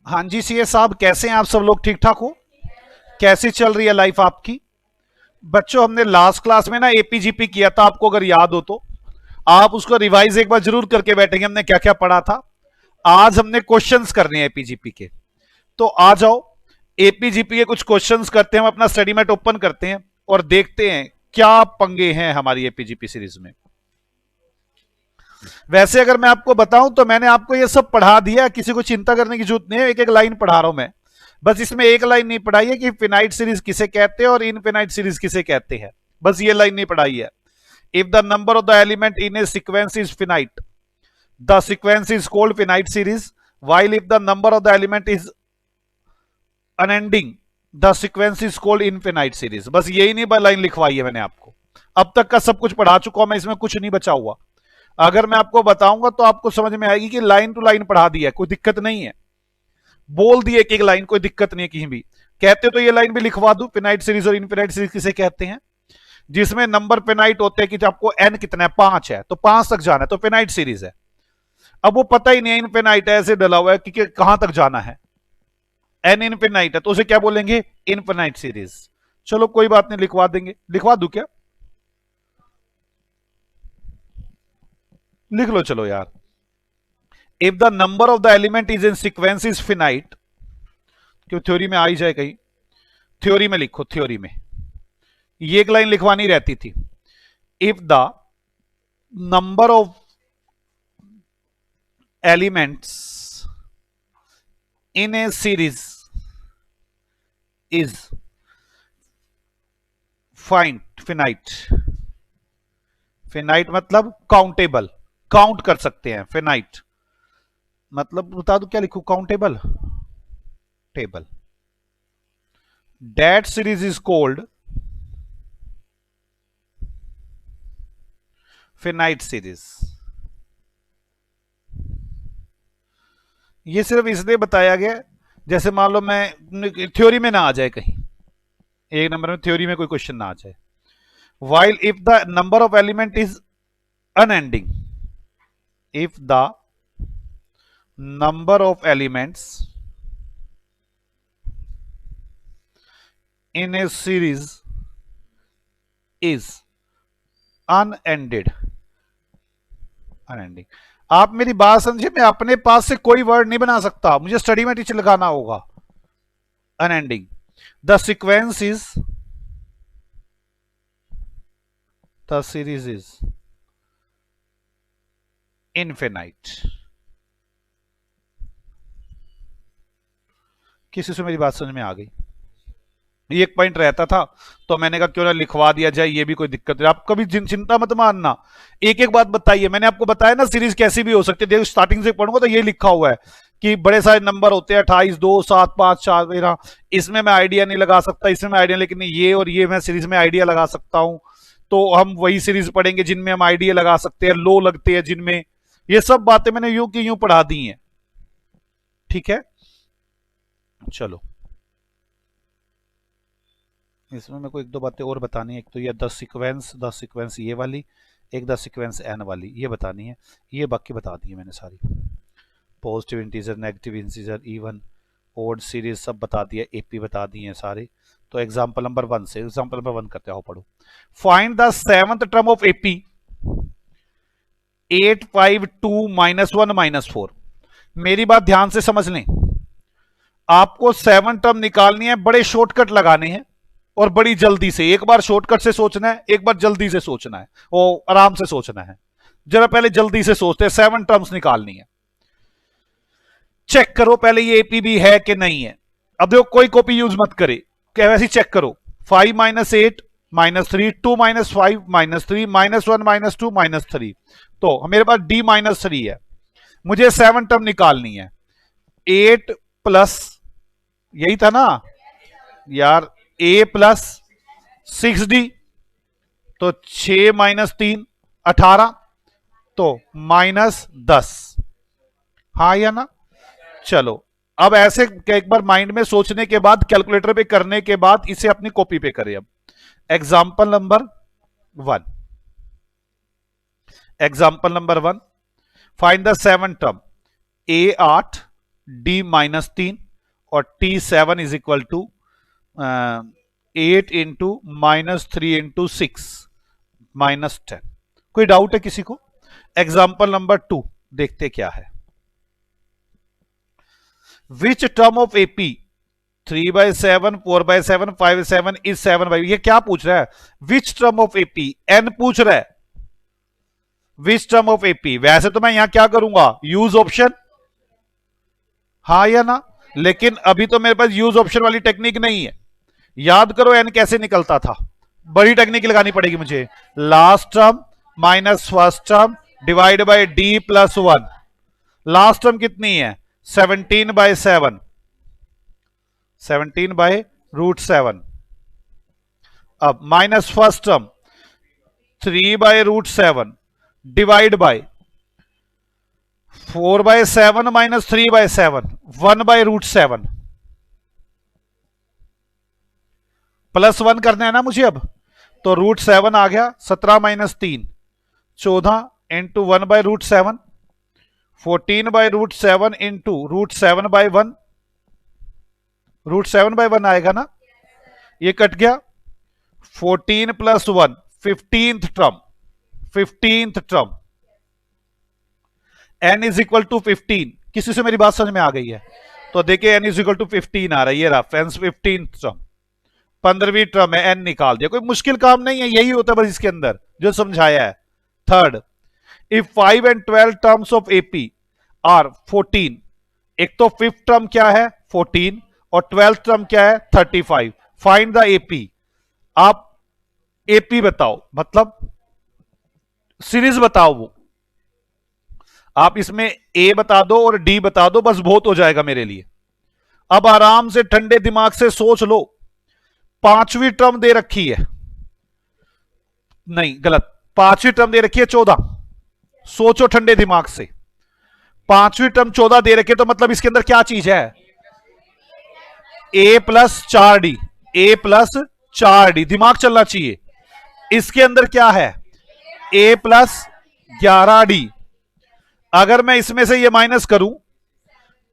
हाँ जी सीए साहब, कैसे हैं आप सब लोग? ठीक ठाक हो? कैसी चल रही है लाइफ आपकी? बच्चों, हमने लास्ट क्लास में ना एपीजीपी किया था, आपको अगर याद हो तो आप उसको रिवाइज एक बार जरूर करके बैठेंगे हमने क्या क्या पढ़ा था। आज हमने क्वेश्चंस करने हैं एपीजीपी के, तो आ जाओ एपीजीपी के कुछ क्वेश्चंस करते हैं। हम अपना स्टडी मैट ओपन करते हैं और देखते हैं क्या पंगे हैं हमारी एपीजीपी सीरीज में। वैसे अगर मैं आपको बताऊं तो मैंने आपको ये सब पढ़ा दिया, किसी को चिंता करने की जरूरत नहीं है। एक एक लाइन पढ़ा रहा हूं मैं, बस इसमें एक लाइन नहीं पढ़ाई है कि फिनाइट सीरीज किसे कहते हैं और इनफिनाइट सीरीज किसे कहते हैं, बस ये लाइन नहीं पढ़ाई है। If the number of the element in A sequence is finite, the sequence is called finite series, while if the number of the element is unending, the sequence is called infinite series। बस यही नहीं line लिखवाई है मैंने आपको, अब तक का सब कुछ पढ़ा चुका हूं मैं, इसमें कुछ नहीं बचा हुआ। अगर मैं आपको बताऊंगा तो आपको समझ में आएगी कि लाइन टू लाइन पढ़ा दिया है, कोई दिक्कत नहीं है। बोल दिए एक एक लाइन, कोई दिक्कत नहीं है कहीं भी। कहते तो ये लाइन भी लिखवा दूं, फिनाइट सीरीज और इनफिनाइट सीरीज किसे कहते हैं? जिसमें नंबर फिनाइट होते हैं कि आपको एन कितना है, 5 है, तो 5 तक जाना है तो फिनाइट सीरीज है। अब वो पता ही नहीं है, इनफिनाइट है, ऐसे डला हुआ है कि कहां तक जाना है, एन इनफिनाइट है, तो उसे क्या बोलेंगे? Infinite series. चलो कोई बात नहीं, लिखवा देंगे। लिखवा दूं क्या? लिख लो चलो यार। If the number of the element is in sequence is finite, क्यों थ्योरी में आ ही जाए कहीं, थ्योरी में लिखो, थ्योरी में ये एक लाइन लिखवानी रहती थी। If the number of elements in A series is finite, finite मतलब काउंटेबल, काउंट कर सकते हैं। फिनाइट मतलब बता दो क्या लिखूं? Countable, table. That series is called finite series. ये सिर्फ इसलिए बताया गया जैसे मान लो मैं थ्योरी में ना आ जाए कहीं, एक नंबर में थ्योरी में कोई क्वेश्चन ना आ जाए। while if the number of element is unending, if the number of elements in a series is unending। आप मेरी बात समझिए, मैं अपने पास से कोई वर्ड नहीं बना सकता, मुझे स्टडी में टीचर लगाना होगा। Unending, the sequence is, the series is infinite. किसी से मेरी बात समझ में आ गई? ये एक पॉइंट रहता था तो मैंने कहा क्यों ना लिखवा दिया जाए, ये भी कोई दिक्कत नहीं। आप कभी चिंता मत मानना, एक एक बात बताइए। मैंने आपको बताया ना सीरीज कैसी भी हो सकती है, देखो स्टार्टिंग से पढ़ूंगा तो ये लिखा हुआ है कि बड़े सारे नंबर होते हैं, 28, 2, 7, 5, 4 वगैरह। इसमें मैं आइडिया नहीं लगा सकता, इसमें मैं आइडिया, लेकिन ये और ये मैं सीरीज में आइडिया लगा सकता हूं। तो हम वही सीरीज पढ़ेंगे जिनमें हम आइडिया लगा सकते हैं, लो लगते हैं जिनमें। ये सब बातें मैंने यूं की यूं पढ़ा दी हैं, ठीक है? चलो इसमें मेरे को एक दो बातें और बतानी है। एक तो ये द सीक्वेंस ये वाली, एक द सीक्वेंस एन वाली, ये बतानी है। ये बाकी बता दी है मैंने सारी, positive integer, negative integer, even, odd series सब बता दिया, एपी बता दिए हैं सारे। तो एग्जांपल नंबर 1 से, एग्जांपल नंबर 1 करते हो, पढ़ो। Find the 7th term of AP 8, 5, 2, -1, -4। मेरी बात ध्यान से समझ लें, आपको 7 टर्म निकालनी है, बड़े शॉर्टकट लगाने हैं और बड़ी जल्दी से। एक बार शॉर्टकट से सोचना है, एक बार जल्दी से सोचना है, वो आराम से सोचना है। जरा पहले जल्दी से सोचते हैं, 7 टर्म्स निकालनी है। चेक करो पहले ये एपी भी है कि नहीं है। अब देखो कोई कॉपी यूज मत करे, क्या वैसे चेक करो। 5 - 8 -3, 2 - 5 -3, -1 -2 -3। तो मेरे पास D -3 है, मुझे 7 टर्म निकालनी है। 8 प्लस, यही था ना यार, A प्लस 6D, तो 6 - 3 18, तो -10। हाँ या ना? चलो अब ऐसे एक बार माइंड में सोचने के बाद, कैलकुलेटर पे करने के बाद, इसे अपनी कॉपी पे करें। अब example number 1, example number 1, find the 7 term. A 8, D -3 और T7 is equal to 8 into -3 into 6 -10। कोई डाउट है किसी को? एग्जाम्पल नंबर 2 देखते क्या है। Which term of AP 3/7, 4/7, 5/7 is 7/, ये क्या पूछ रहा है? Which term of AP, N पूछ रहा है। विच टर्म ऑफ एपी, वैसे तो मैं यहां क्या करूंगा, यूज ऑप्शन, हाँ या ना, लेकिन अभी तो मेरे पास यूज ऑप्शन वाली टेक्निक नहीं है। याद करो एन कैसे निकलता था, बड़ी टेक्निक लगानी पड़ेगी मुझे। Last term minus first term divide by D plus 1। Last term कितनी है? 17/7, 17/√7। अब minus first term 3/√7 divide by 4/7 minus 3/7, 1/√7। Plus 1 करना है ना मुझे अब, तो √7 आ गया। 17 - 3 14 इंटू 1/√7, 14/√7 इंटू √7/1, √7/1 आएगा ना, ये कट गया। 14 + 1 15th term, 15th term. n is equal to 15। किसी से मेरी बात समझ में आ गई है? तो देखिए n इज इक्वल टू 15 आ रहा है, ये रेफरेंस 15th टर्म, 15वीं टर्म है, n निकाल दिया। कोई मुश्किल काम नहीं है, यही होता है बस इसके अंदर जो समझाया है। Third, if 5 and 12 terms of AP are 14, एक तो 5th टर्म क्या है 14 और 12th टर्म क्या है 35, फाइंड द एपी। आप एपी बताओ, मतलब सीरीज बताओ, वो आप इसमें ए बता दो और डी बता दो, बस बहुत हो जाएगा मेरे लिए। अब आराम से ठंडे दिमाग से सोच लो। 5वीं टर्म दे रखी है, नहीं गलत, 5वीं टर्म दे रखी है 14। सोचो ठंडे दिमाग से, 5वीं टर्म 14 दे रखी है, तो मतलब इसके अंदर क्या चीज है? a + 4d, a + 4d, दिमाग चलना चाहिए। इसके अंदर क्या है? a + 11d। अगर मैं इसमें से ये माइनस करूं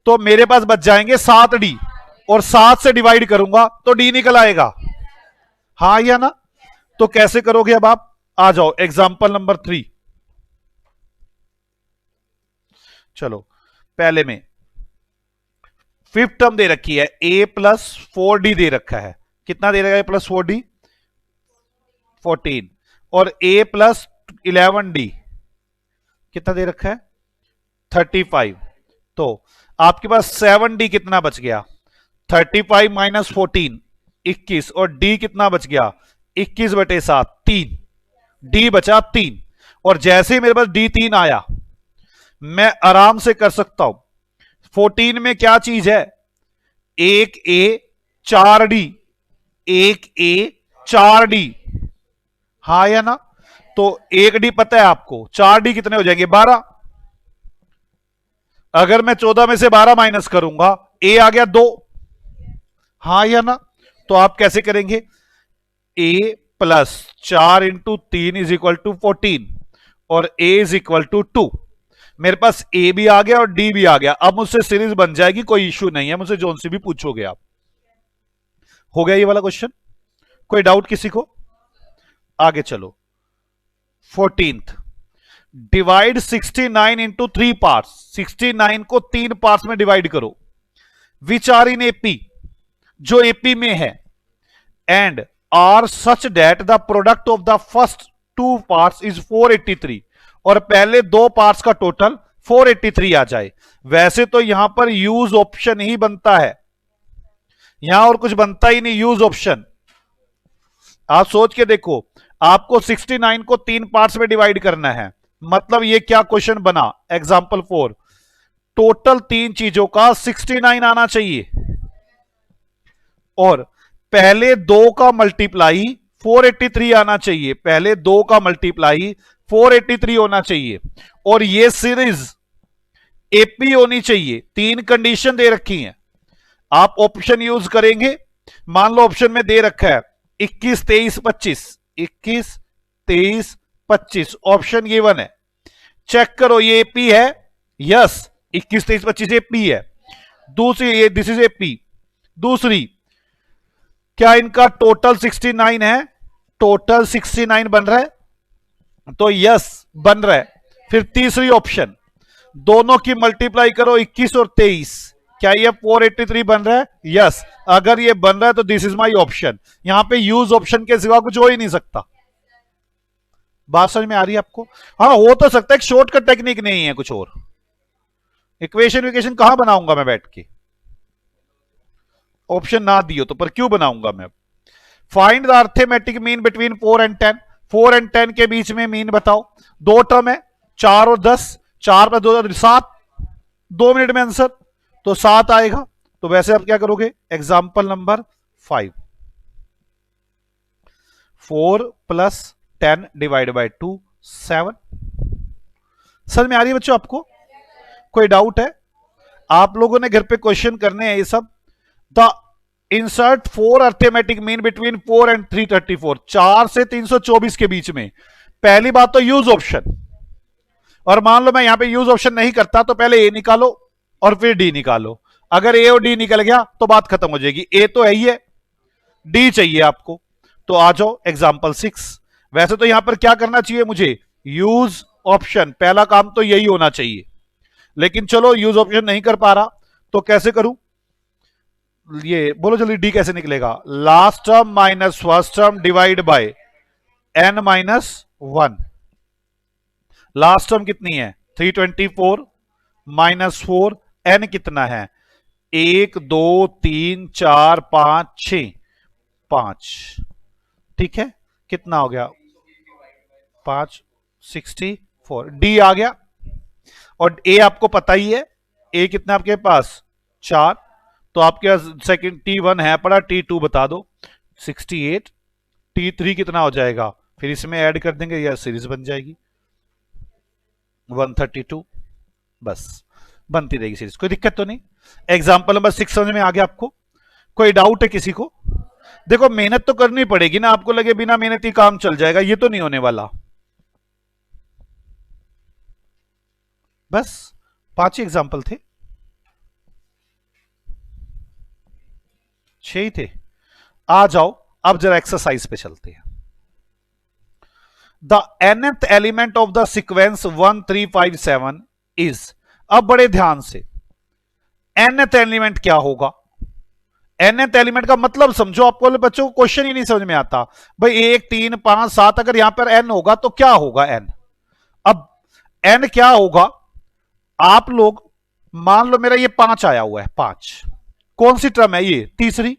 तो मेरे पास बच जाएंगे 7d, और 7 से डिवाइड करूंगा तो d निकल आएगा, हाँ या ना? तो कैसे करोगे अब आप? आ जाओ एग्जांपल नंबर 3। चलो पहले में 5th टर्म दे रखी है, a + 4d दे रखा है। कितना दे रखा है? a + 4d 14, और a + 11d कितना दे रखा है 35। तो आपके पास 7d कितना बच गया? 35 - 14 21, और d कितना बच गया 21/7, 3। d बचा 3, और जैसे ही मेरे पास d3 आया मैं आराम से कर सकता हूं। 14 में क्या चीज है? 1a 4d, 1a 4d, हाँ या ना? तो 1d पता है आपको, 4d कितने हो जाएंगे 12। अगर मैं 14 में से 12 माइनस करूंगा, a आ गया 2, हाँ या ना? तो आप कैसे करेंगे? a + 4 × 3 इज इक्वल टू 14, और a इज इक्वल टू 2। मेरे पास a भी आ गया और d भी आ गया। अब मुझसे सीरीज बन जाएगी, कोई इश्यू नहीं है, मुझसे जोन से भी पूछोगे आप। हो गया ये वाला क्वेश्चन? कोई डाउट किसी को? आगे चलो। 14th, divide 69 into 3 parts. 69 को 3 पार्ट्स में डिवाइड करो, विच आर इन एपी, जो एपी में है, and are such that the product of the first 2 parts is 483, और पहले 2 पार्ट्स का टोटल 483 आ जाए। वैसे तो यहां पर यूज ऑप्शन ही बनता है, यहां और कुछ बनता ही नहीं, यूज ऑप्शन। आप सोच के देखो, आपको 69 को 3 पार्ट्स में डिवाइड करना है, मतलब ये क्या क्वेश्चन बना? एग्जाम्पल 4, टोटल 3 चीजों का 69 आना चाहिए, और पहले 2 का मल्टीप्लाई 483 आना चाहिए, पहले 2 का मल्टीप्लाई 483 होना चाहिए, और ये सीरीज एपी होनी चाहिए। 3 कंडीशन दे रखी हैं, आप ऑप्शन यूज करेंगे। मान लो ऑप्शन में दे रखा है 21 23 25, 21 23 25, ऑप्शन ये 1 है। चेक करो ये एपी है, यस 21 23 25 एपी है। दूसरी ये दिस इज ए पी। दूसरी, क्या इनका टोटल 69 है? टोटल 69 बन रहा है, तो यस बन रहा है। फिर तीसरी ऑप्शन, दोनों की मल्टीप्लाई करो 21 और 23, क्या ये 483 बन रहा है? यस। अगर ये बन रहा है तो दिस इज माय ऑप्शन। यहां पे यूज ऑप्शन के सिवा कुछ हो ही नहीं सकता। बात समझ में आ रही है आपको? हाँ, हो तो सकता है, शॉर्टकट टेक्निक नहीं है कुछ और। इक्वेशन विक्वेशन कहां बनाऊंगा मैं बैठ के? ऑप्शन ना दियो तो, पर क्यों बनाऊंगा मैं? Find the arithmetic mean between 4 and 10। 4 and 10 के बीच में मीन बताओ। दो टर्म है, 4 और 10, 4 प्लस 2 7, 2 मिनट में आंसर, तो 7 आएगा। तो वैसे आप क्या करोगे? Example number 5, 4 plus 10 divide by 2 7। समझ में आ रही है बच्चों आपको? कोई डाउट है? आप लोगों ने घर पे क्वेश्चन करने हैं ये सब। The insert 4 arithmetic mean between 4 and 334, 4 से 324 के बीच में। पहली बात तो यूज ऑप्शन, और मान लो मैं यहां पे यूज ऑप्शन नहीं करता तो पहले ए निकालो और फिर डी निकालो। अगर ए और डी निकल गया तो बात खत्म हो जाएगी। ए तो है ही है, डी चाहिए आपको, तो आ जाओ एग्जाम्पल 6। वैसे तो यहां पर क्या करना चाहिए मुझे? यूज ऑप्शन, पहला काम तो यही होना चाहिए, लेकिन चलो यूज ऑप्शन नहीं कर पा रहा तो कैसे करूं? ये बोलो जल्दी, डी कैसे निकलेगा? Last term minus first term divide by n minus 1। Last term कितनी है? 324 माइनस 4, n कितना है? 1 2 3 4 5 6, 5। ठीक है, कितना हो गया? 5 64। डी आ गया। और ए आपको पता ही है, ए कितना आपके पास? 4। तो आपके पास सेकंड T1 है पड़ा, T2 बता दो। 68। T3 कितना हो जाएगा? फिर इसमें ऐड कर देंगे, यह सीरीज बन जाएगी 132। बस बनती रहेगी सीरीज, कोई दिक्कत तो नहीं। एग्जाम्पल नंबर 6 समझ में आ गया आपको? कोई डाउट है किसी को? देखो मेहनत तो करनी पड़ेगी ना, आपको लगे बिना मेहनत ही काम चल जाएगा, ये तो नहीं होने वाला। बस 5 ही एग्जाम्पल थे, 6 ही थे। आ जाओ अब जरा एक्सरसाइज पे चलते हैं। The nth element of the sequence 1 3 5 7 is. अब बड़े ध्यान से, nth एलिमेंट क्या होगा? nth एलिमेंट का मतलब समझो। आपको बच्चों को क्वेश्चन ही नहीं समझ में आता भाई, 1 3 5 7, अगर यहां पर n होगा तो क्या होगा n? अब n क्या होगा? आप लोग मान लो मेरा ये 5 आया हुआ है, 5 कौन सी टर्म है? ये तीसरी।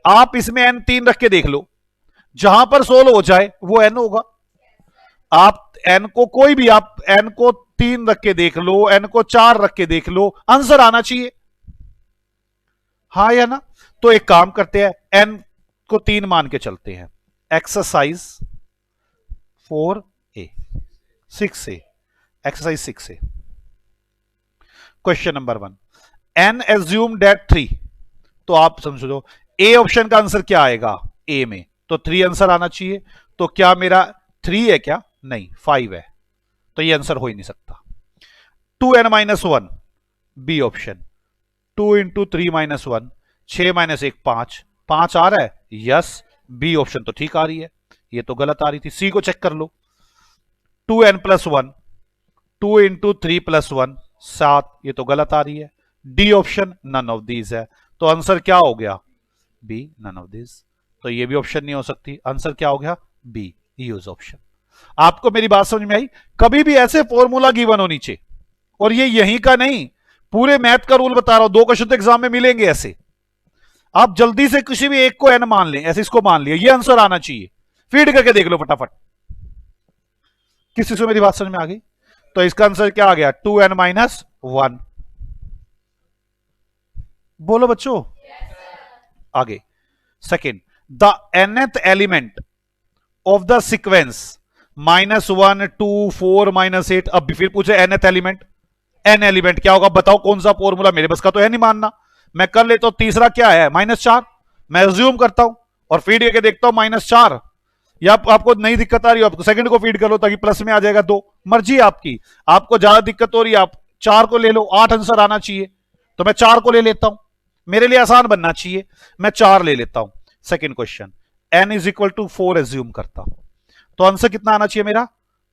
आप इसमें n 3 रख के देख लो, जहां पर सोल्व हो जाए वो n होगा। आप n को कोई भी, आप n को 3 रख के देख लो, n को 4 रख के देख लो, आंसर आना चाहिए, हाँ या ना? तो एक काम करते हैं, n को 3 मान के चलते हैं। Exercise 4A 6A, exercise 6A, question number 1, n assume date 3। तो आप समझो ए ऑप्शन का आंसर क्या आएगा? ए में तो 3 आंसर आना चाहिए। तो क्या मेरा 3 है क्या? नहीं, 5 है, तो ये आंसर हो ही नहीं सकता। 2n minus 1 B option. 2 into 3 minus 1, 6 minus 1 5, 5 आ रहा है, यस। बी ऑप्शन तो ठीक आ रही है, ये तो गलत आ रही थी। सी को चेक कर लो। 2n प्लस 1, 2 इंटू 3 प्लस 1 7, ये तो गलत आ रही है। D option none of these है, तो आंसर क्या हो गया? B none of these. तो ये भी ऑप्शन नहीं हो सकती, आंसर क्या हो गया? B use option. आपको मेरी बात समझ में आई? कभी भी ऐसे फॉर्मूला गिवन हो नीचे, और ये यहीं का नहीं, पूरे मैथ का रूल बता रहा हूं, 2 क्वेश्चन तो एग्जाम में मिलेंगे ऐसे। आप जल्दी से किसी भी एक को एन मान लें, ऐसे इसको मान लिया, ये आंसर आना चाहिए, फीड करके देख लो फटाफट। किसी से मेरी बात समझ में आ गई? तो इसका आंसर क्या आ गया? 2n minus 1। बोलो बच्चों। आगे second, the nth element of the sequence -1 2 4 -8। अब भी फिर पूछे nth एलिमेंट, n एलिमेंट क्या होगा बताओ? कौन सा फॉर्मूला? मेरे बस का तो है नहीं मानना, मैं कर लेता हूं। तीसरा क्या है? -4, मैं अज्यूम करता हूं और फीड करके देखता हूं -4। या आपको नहीं दिक्कत आ रही हो, आपको सेकंड को फीड कर लो ताकि प्लस में आ जाएगा 2, मर्जी आपकी। आपको ज्यादा दिक्कत हो रही है, आप 4 को ले लो, 8 आंसर आना चाहिए। तो मैं 4 को ले लेता हूं, मेरे लिए आसान बनना चाहिए, मैं 4 ले लेता हूं। Second question, n is equal to 4 assume करता हूं, तो आंसर कितना आना चाहिए मेरा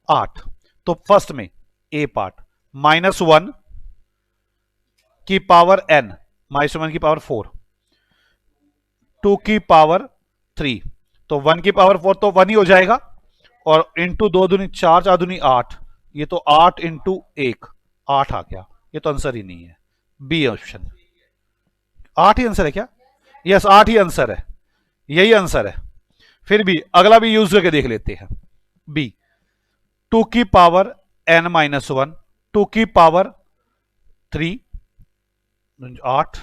8। तो फर्स्ट में ए पार्ट -1 की पावर n, -1 की पावर 4, 2 की पावर 3, तो 1 की पावर 4 तो 1 ही हो जाएगा, और इंटू 2 दूनी 4, 4 दूनी 8, ये तो 8 इंटू 1 8 आ गया। ये तो आंसर ही नहीं है, बी ऑप्शन। 8 ही आंसर है क्या? यस 8 ही आंसर है, यही आंसर है। फिर भी अगला भी यूज करके देख लेते हैं। बी 2 की पावर n-1, 2 की पावर 3, 8,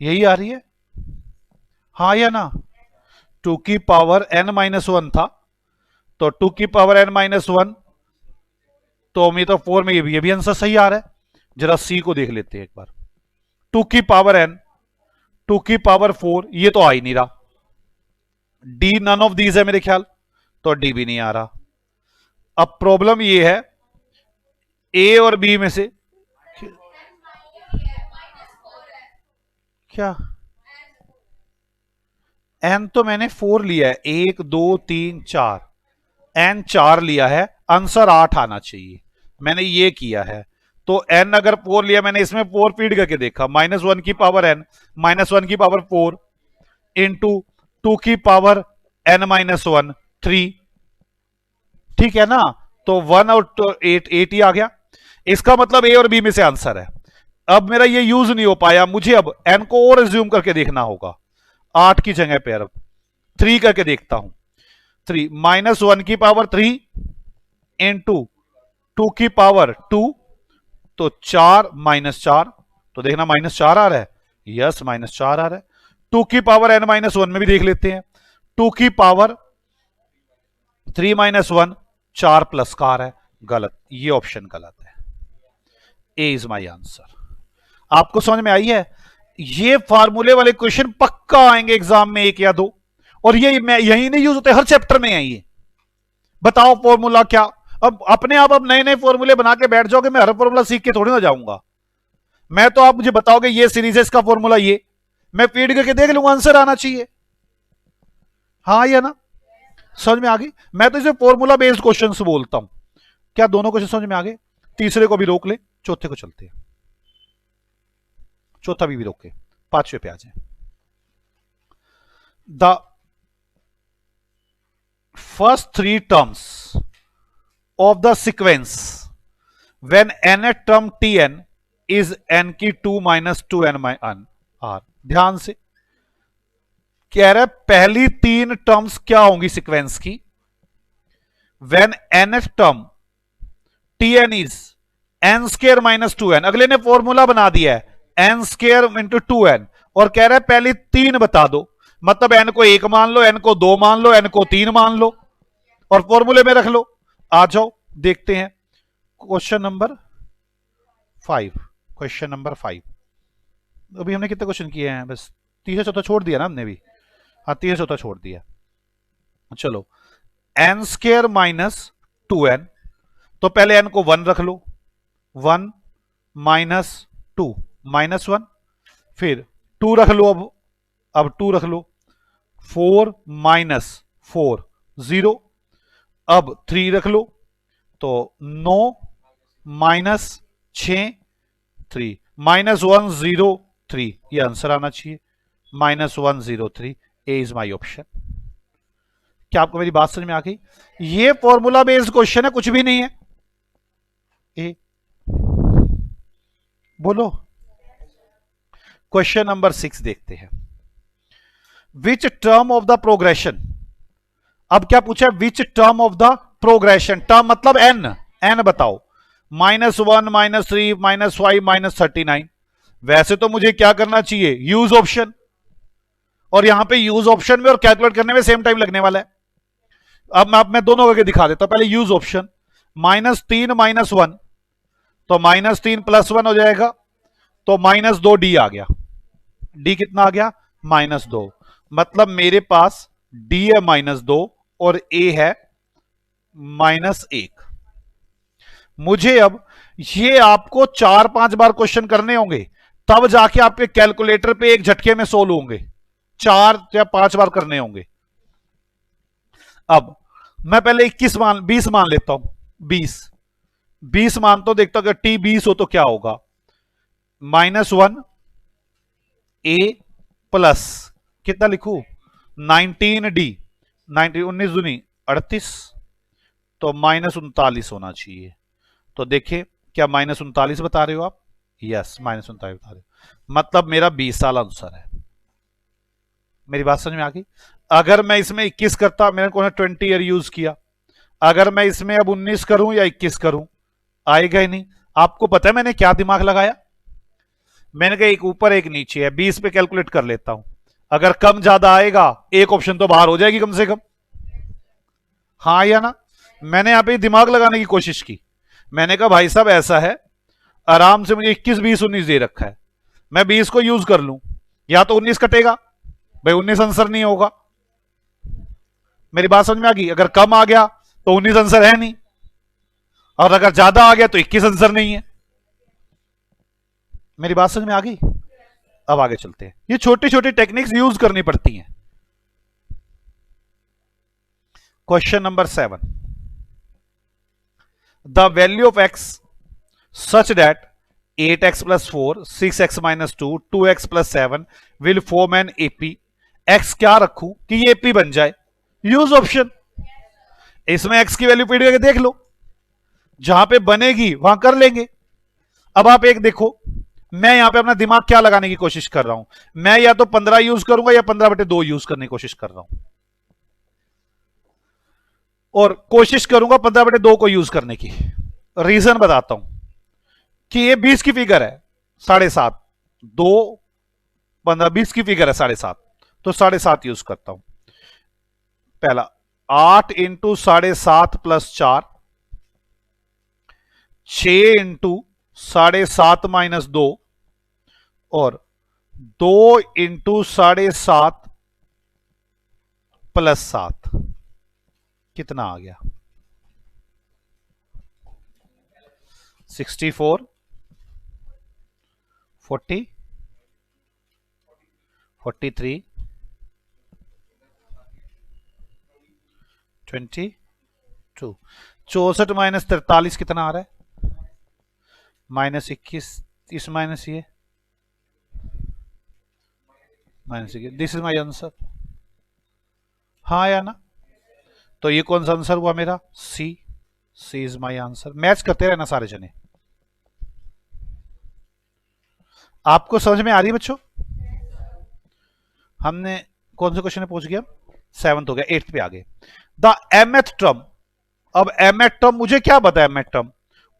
यही आ रही है, हाँ या ना? 2 की पावर n-1 था, तो 2 की पावर n-1, तो मैं तो 4 में ये भी आंसर सही आ रहा है। जरा सी को देख लेते हैं एक बार। 2 की पावर n, 2 की पावर 4, ये तो आ ही नहीं रहा। डी नन ऑफ दीज है मेरे ख्याल, तो डी भी नहीं आ रहा। अब प्रॉब्लम ये है ए और बी में से क्या, एन तो मैंने 4 लिया है, 1 2 3 4, एन 4 लिया है, आंसर 8 आना चाहिए, मैंने ये किया है। तो एन अगर 4 लिया मैंने, इसमें 4 फीड करके देखा, -1 की पावर एन, -1 की पावर 4 इंटू 2 की पावर n-1 3, ठीक है ना? तो 1 और 8 8 ही आ गया। इसका मतलब ए और बी में से आंसर है। अब मेरा ये यूज नहीं हो पाया, मुझे अब एन को और एज्यूम करके देखना होगा। 8 की जगह पे अब 3 करके देखता हूं। 3 -1 की पावर 3 इंटू 2 की पावर 2, तो 4 -4, तो देखना -4 आ रहा है, यस -4 आ रहा है। 2 की पावर n-1 में भी देख लेते हैं, 2 की पावर 3 -1 4 प्लस का आ रहा है, गलत, ये ऑप्शन गलत है। ए इज माई आंसर। आपको समझ में आई है? ये फार्मूले वाले क्वेश्चन पक्का आएंगे एग्जाम में 1 या 2, और ये यही नहीं यूज होते, हर चैप्टर में है ये। बताओ फॉर्मूला क्या, अब अपने आप अब नए नए फॉर्मूले बना के बैठ जाओगे, मैं हर फॉर्मूला सीख के थोड़ी ना जाऊंगा। मैं तो आप मुझे बताओगे ये सीरीज है, इसका फॉर्मूला ये, मैं फीड करके देख लूंगा, आंसर आना चाहिए, हाँ या ना? समझ में आ गई? मैं तो इसे फॉर्मूला बेस्ड क्वेश्चंस बोलता हूं। क्या दोनों क्वेश्चन समझ में आ गए? तीसरे को भी रोक ले, चौथे को चलते हैं, चौथा भी रोके, 5वें पे आ जाए। The first 3 terms of the sequence when nth term tn is n की 2 - 2n r। ध्यान से कह रहा है पहली 3 टर्म्स क्या होंगी सीक्वेंस की, when nth term tn is n² - 2n। अगले ने फॉर्मूला बना दिया है n² × 2n, और कह रहा है पहली 3 बता दो, मतलब n को 1 मान लो, n को 2 मान लो, n को 3 मान लो, और फॉर्मूले में रख लो। आ जाओ देखते हैं क्वेश्चन नंबर 5। क्वेश्चन नंबर 5, अभी हमने कितने क्वेश्चन किए हैं? बस तीसरा चौथा छोड़ दिया ना हमने भी, हाँ तीसरा चौथा छोड़ दिया। चलो n² - 2n, तो पहले n को 1 रख लो, 1 - 2 -1, फिर 2 रख लो, अब 2 रख लो, 4 - 4 0, अब 3 रख लो, तो 9 - 6 3, -1 0 3, ये आंसर आना चाहिए, -1 0 3। ए इज माई ऑप्शन। क्या आपको मेरी बात समझ में आ गई? ये फॉर्मूला बेस्ड क्वेश्चन है, कुछ भी नहीं है। ए बोलो। क्वेश्चन नंबर 6 देखते हैं। विच टर्म ऑफ द प्रोग्रेशन, अब क्या पूछा है? Which term of the progression, term मतलब n, n बताओ, -1 -3 -5 -39। वैसे तो मुझे क्या करना चाहिए? यूज ऑप्शन, और यहां पे यूज ऑप्शन में और कैलकुलेट करने में सेम टाइम लगने वाला है। अब मैं दोनों करके दिखा देता हूं। पहले यूज ऑप्शन, -3 - 1, तो -3 + 1 हो जाएगा, तो -2 डी आ गया। डी कितना आ गया? -2, मतलब मेरे पास डी है -2 और ए है -1। मुझे अब ये आपको 4-5 बार क्वेश्चन करने होंगे, तब जाके आपके कैलकुलेटर पे एक झटके में 16 होंगे, 4 या 5 बार करने होंगे। अब मैं पहले 20 मान लेता हूं। 20 मान तो देखता हूं, अगर टी 20 हो तो क्या होगा, -1 ए प्लस कितना लिखूं, 19D, 19 दूनी 38, तो -39 होना चाहिए। तो देखिए क्या -39 बता रहे हो आप? यस, -39 बता रहे हो, मतलब मेरा 20 साल आंसर है। मेरी बात समझ में आ गई? अगर मैं इसमें 21 करता, मैंने कौन 20 ईयर यूज किया, अगर मैं इसमें अब 19 करूं या 21 करूं, आएगा ही नहीं। आपको पता है मैंने क्या दिमाग लगाया? मैंने कहा एक ऊपर एक नीचे है, 20 पे कैलकुलेट कर लेता हूं, अगर कम ज्यादा आएगा एक ऑप्शन तो बाहर हो जाएगी कम से कम, हाँ या ना? मैंने यहां पे दिमाग लगाने की कोशिश की। मैंने कहा भाई साहब ऐसा है, आराम से मुझे 21, 20, 19 दे रखा है, मैं 20 को यूज कर लूं, या तो 19 कटेगा, भाई 19 आंसर नहीं होगा। मेरी बात समझ में आ गई? अगर कम आ गया तो 19 आंसर है नहीं, और अगर ज्यादा आ गया तो 21 आंसर नहीं है। मेरी बात समझ में आ गई? अब आगे चलते हैं। ये छोटी छोटी टेक्निक्स यूज करनी पड़ती हैं। Question number 7, the value of x such that 8x plus 4, 6x minus 2, 2x plus 7 will form an AP। x क्या रखूं कि ये AP बन जाए? Use option. इसमें x की वैल्यू पीडी देख लो, जहां पे बनेगी वहां कर लेंगे। अब आप एक देखो, मैं यहां पे अपना दिमाग क्या लगाने की कोशिश कर रहा हूं, मैं या तो 15 यूज करूंगा या 15/2 यूज करने की कोशिश कर रहा हूं, और कोशिश करूंगा 15/2 को यूज करने की। रीजन बताता हूं कि ये 20 की फिगर है, 7.5, 2 15 20 की फिगर है 7.5, तो 7.5 यूज करता हूं। पहला 8 इंटू 7.5 प्लस 4, 6 इंटू 7.5 माइनस 2, और 2 इंटू 7.5 प्लस 7, कितना आ गया? 64, 40, 43, 22, 64 माइनस 43 कितना आ रहा है? -21, इस माइनस ये -21, दिस इज माई आंसर, हाँ या ना? तो ये कौन सा आंसर हुआ मेरा? सी। सी इज माई आंसर। मैच करते रहना सारे जने। आपको समझ में आ रही है बच्चों? हमने कौन से क्वेश्चन में पहुंच गया? 7th हो गया, 8th पे आ गए। द mth टर्म, अब mth टर्म मुझे क्या पता है? mth term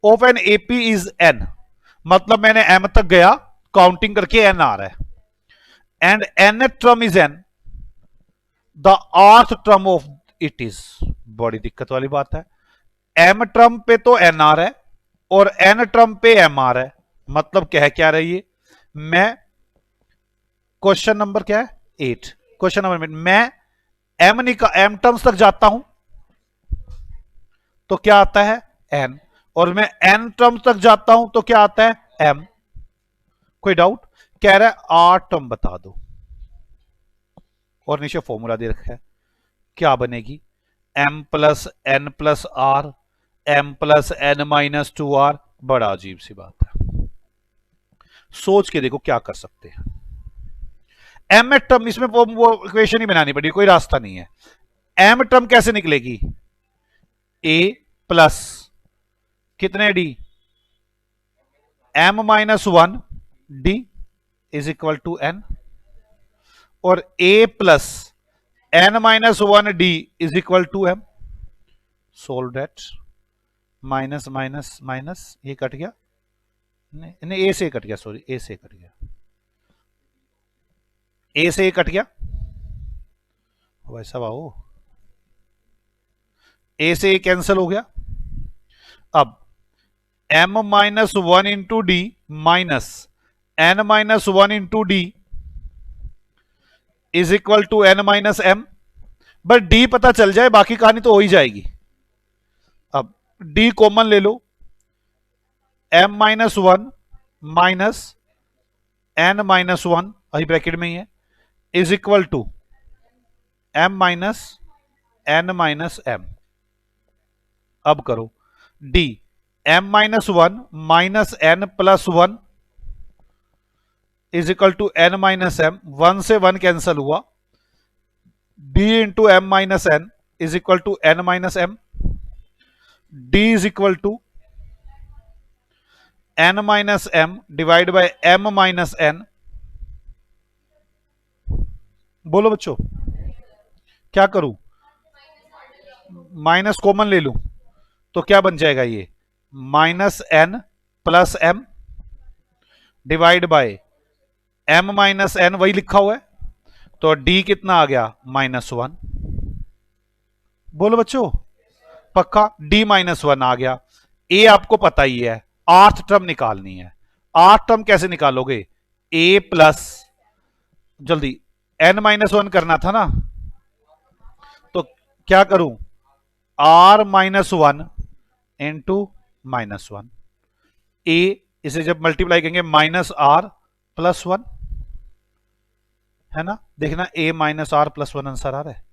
of an AP is n, मतलब मैंने m तक गया, काउंटिंग करके n आ रहा है, and nth term is n, the rth term of it is, बड़ी दिक्कत वाली बात है। m टर्म पे तो n आ रहा है और n टर्म पे m आ रहा है, मतलब कह क्या रही है? मैं क्वेश्चन नंबर क्या है? 8। क्वेश्चन नंबर में मैं m टर्म्स तक जाता हूं तो क्या आता है? n, और मैं n टर्म्स तक जाता हूं तो क्या आता है? m। कोई डाउट? कह रहा है r टर्म बता दो, और नीचे फॉर्मूला दे रखा है, क्या बनेगी? m plus n plus R, m plus n minus 2r। बड़ा अजीब सी बात है, सोच के देखो क्या कर सकते हैं। m टर्म, इसमें वो इक्वेशन ही बनानी पड़ी, कोई रास्ता नहीं है। m टर्म कैसे निकलेगी? a प्लस कितने d, m minus 1 d is equal to n, और a plus n minus 1 d is equal to m। Solve that, minus minus minus, ये कट गया, नहीं ए से कट गया, सॉरी ए से कट गया, ए से कट गया, वैसा आओ, ए से ए कैंसिल हो गया। अब m minus 1 into D minus n minus 1 into D is equal to n minus m, but d पता चल जाए बाकी कहानी तो हो ही जाएगी। अब d कॉमन ले लो, m minus 1 minus n minus one अभी ब्रैकेट में ही है is equal to m minus n minus m। अब करो d m minus one minus n plus one is equal to n minus m। One से one cancel हुआ, d into m minus n is equal to n minus m। d is equal to n minus m divide by m minus n। बोलो बच्चों क्या करूं, minus common ले लूं तो क्या बन जाएगा, ये minus n plus m divide by m minus n, वही लिखा हुआ है, तो d कितना आ गया माइनस वन। बोलो बच्चों पक्का d माइनस वन आ गया। a आपको पता ही है, आर्थ टर्म निकालनी है। आर्थ टर्म कैसे निकालोगे, a प्लस, जल्दी n माइनस वन करना था ना, तो क्या करूं r minus one into minus one. a इसे जब मल्टीप्लाई करेंगे माइनस आर प्लस वन, है ना, देखना a minus R plus one answer आ रहा है।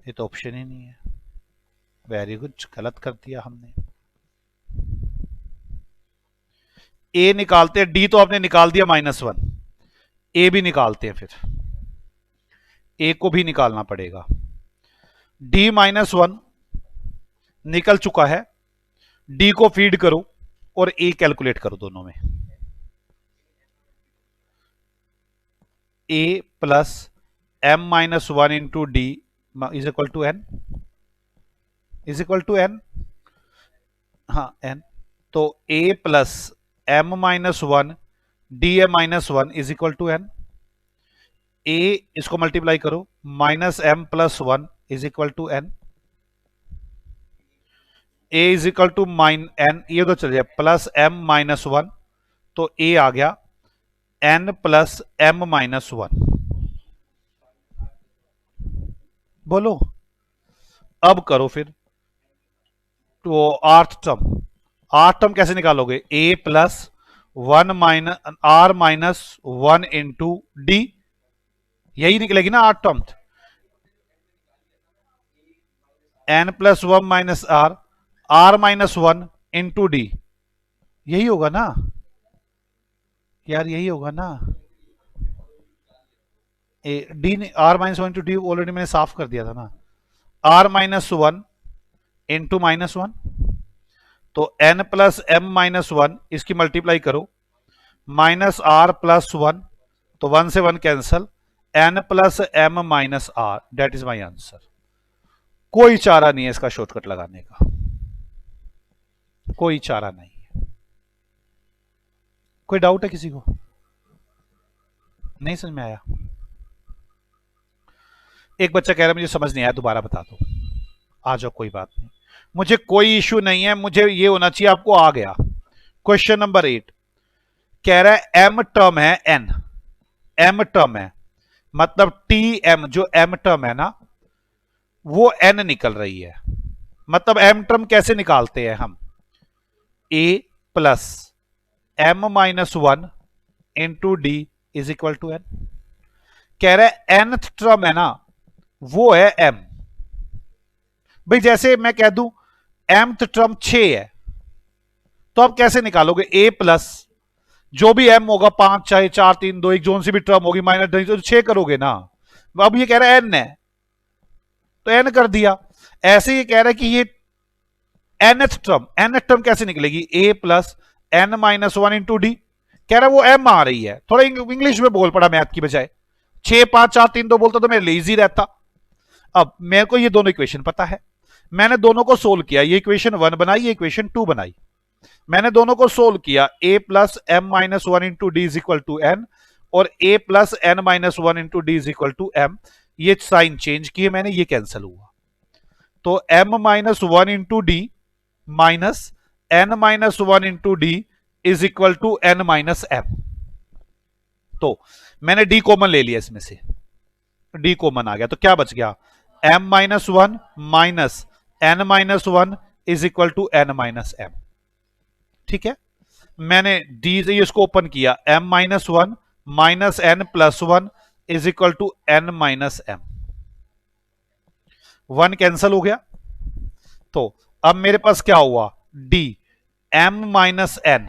ये तो ऑप्शन ही नहीं है, वेरी गुड, गलत कर दिया हमने। a निकालते हैं, d तो आपने निकाल दिया माइनस वन, a भी निकालते हैं, फिर a को भी निकालना पड़ेगा। d माइनस वन निकल चुका है, d को फीड करो और a कैलकुलेट करो दोनों में। a plus m minus one into D is equal to n, is equal to n, हाँ n, तो a plus m minus one D M minus one is equal to n। a इसको multiply करो, minus m plus one is equal to n। a is equal to minus n, ये तो चल जाए plus m minus one, तो a आ गया n plus m minus one. बोलो अब करो फिर, तो आर्थ टर्म कैसे निकालोगे, a plus one minus R minus one into D, यही निकलेगी ना rth term. n plus one minus R minus one into D, यही होगा ना यार, यही होगा ना। D R minus one into D already मैंने साफ कर दिया था ना, R minus one into minus one, तो n plus m minus one इसकी मल्टीप्लाई करो, माइनस आर प्लस वन, तो वन से one cancel, n plus m minus R, that is my answer. कोई चारा नहीं है इसका शॉर्टकट लगाने का, कोई चारा नहीं है। कोई डाउट है किसी को, नहीं समझ में आया? एक बच्चा कह रहा है मुझे समझ नहीं आया, दोबारा बता दो। आ जाओ, कोई बात नहीं, मुझे कोई इश्यू नहीं है, मुझे ये होना चाहिए आपको आ गया। क्वेश्चन नंबर 8 कह रहा है m टर्म है n, m टर्म है मतलब tm, जो m टर्म है ना वो n निकल रही है। मतलब m टर्म कैसे निकालते हैं हम, a plus m minus one into D is equal to n। कह रहा है nth टर्म है ना वो है m। भाई जैसे मैं कह दूं mth टर्म 6 है, तो आप कैसे निकालोगे, a प्लस जो भी m होगा 5 चाहे 4 3 2 1 जोन सी भी टर्म होगी माइनस नहीं तो 6 करोगे ना। अब ये कह रहा है n है तो n कर दिया। ऐसे ये कह रहा है कि ये nth टर्म कैसे निकलेगी, a plus n minus one into D, कह रहा है वो m आ रही है। थोड़ा इंग्लिश में बोल पड़ा मैथ की बजाय, 6 5 4 3 2 बोलता तो मेरे लिए इजी रहता। अब मेरे को ये दोनों इक्वेशन पता है, मैंने दोनों को सोल्व किया, ये इक्वेशन 1 बनाई, ये इक्वेशन 2 बनाई, मैंने दोनों को सोल्व किया। a plus m minus one into D is equal to n और a plus n minus one into D is equal to m, ये साइन चेंज किए मैंने, ये कैंसिल हुआ, तो m minus one into D minus n minus one into D is equal to n minus m। तो मैंने d common ले लिया, इसमें से d कॉमन आ गया, तो क्या बच गया, m minus one minus n minus one is equal to n minus m। ठीक है, मैंने डी से इसको ओपन किया, m minus one minus N plus one is equal to n minus M, one cancel हो गया। तो अब मेरे पास क्या हुआ, d m minus N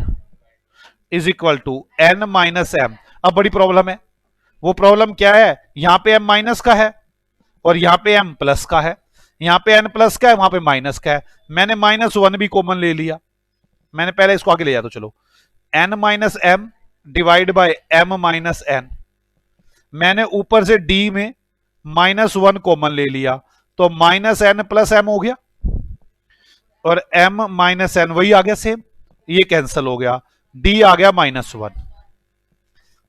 is equal to n minus M. अब बड़ी प्रॉब्लम है, वो प्रॉब्लम क्या है, यहां पे m माइनस का है और यहां पे m प्लस का है, यहां पे n प्लस का है, वहां पे माइनस का है। मैंने माइनस वन भी कॉमन ले लिया, मैंने पहले इसको आगे ले जाता, चलो n minus M divide by m minus N. मैंने ऊपर से d में माइनस वन कॉमन ले लिया, तो माइनस एन प्लस एम हो गया और m माइनस एन वही आ गया सेम, ये कैंसिल हो गया, d आ गया माइनस वन।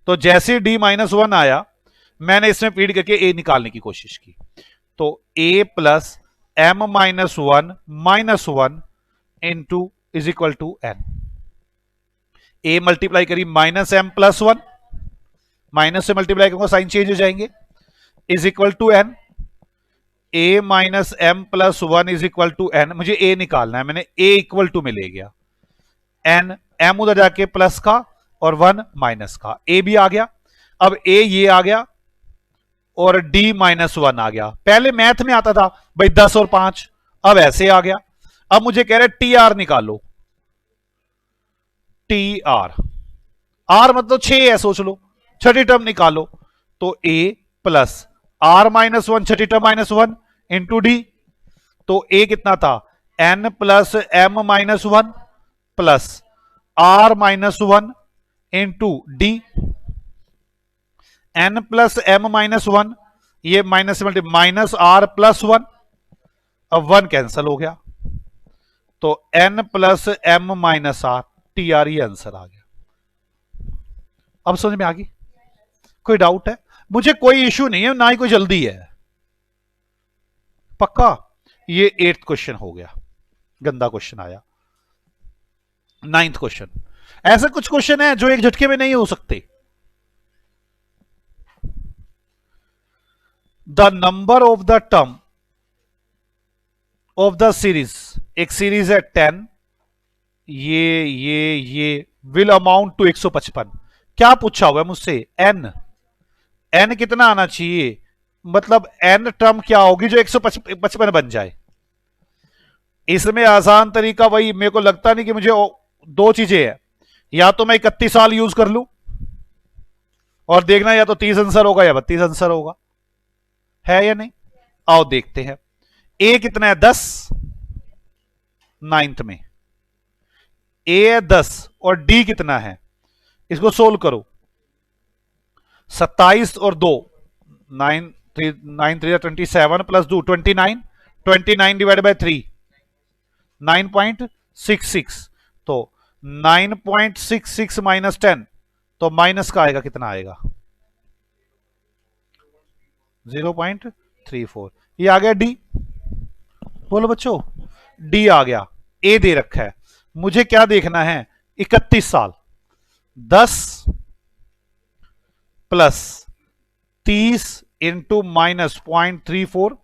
तो जैसे d माइनस वन आया, मैंने इसमें फीड करके a निकालने की कोशिश की, तो a plus m minus one into is equal to n। a multiply करी minus M plus one, minus से मल्टीप्लाई करूंगा साइन चेंज हो जाएंगे, is equal to n। a minus M plus one is equal to n, मुझे a निकालना है, मैंने a equal to में ले गया, n m उधर जाके प्लस का और वन माइनस का, a भी आ गया। अब a ये आ गया और d माइनस वन आ गया। पहले मैथ में आता था भाई 10 और 5, अब ऐसे आ गया। अब मुझे कह रहे टी आर निकालो, टी आर, आर मतलब 6 है, सोच लो, छठी टर्म निकालो, तो a plus R minus one छठी term minus one into D, तो a कितना था, n plus M minus one plus R minus one into D, n plus M minus one, ये minus multi minus R plus one, अब one cancel हो गया, तो n plus M minus R, T R, ये answer आ गया। अब समझ में आ गई, कोई डाउट है? मुझे कोई इश्यू नहीं है, ना ही कोई जल्दी है, पक्का। ये 8th क्वेश्चन हो गया, गंदा क्वेश्चन आया। 9th क्वेश्चन, ऐसे कुछ क्वेश्चन है जो एक झटके में नहीं हो सकते। The number of the term of the series, एक सीरीज है 10, ये विल अमाउंट टू 155। क्या पूछा हुआ है मुझसे, n कितना आना चाहिए, मतलब n टर्म क्या होगी जो 155 बन जाए। इसमें आसान तरीका वही, मेरे को लगता नहीं कि मुझे दो चीजें हैं, या तो मैं 31 साल यूज कर लूं और देखना या तो 30 आंसर होगा या 32 आंसर होगा, है या नहीं। आओ देखते हैं, a कितना है 10, 9th में a है 10 और d कितना है, इसको सोल्व करो, 27 और 2, 9 3 27 प्लस 2 29, 29 डिवाइड बाय 3 9.66, तो 9.66 माइनस 10, तो माइनस का आएगा, कितना आएगा 0.34, ये आ गया डी। बोलो बच्चों, डी आ गया। ए दे रखा है, मुझे क्या देखना है, 31 साल, 10 प्लस 30 इंटू माइनस 0.34,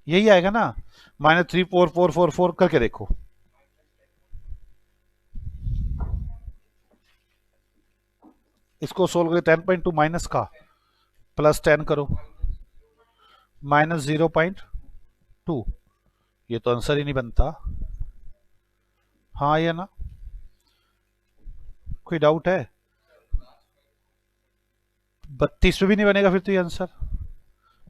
यही आएगा ना, -34444 करके देखो, इसको सोल्व करो, 10.2 माइनस का प्लस 10 करो, -0.2, ये तो आंसर ही नहीं बनता। हाँ या ना, कोई डाउट है? 32 पे भी नहीं बनेगा फिर तो ये आंसर,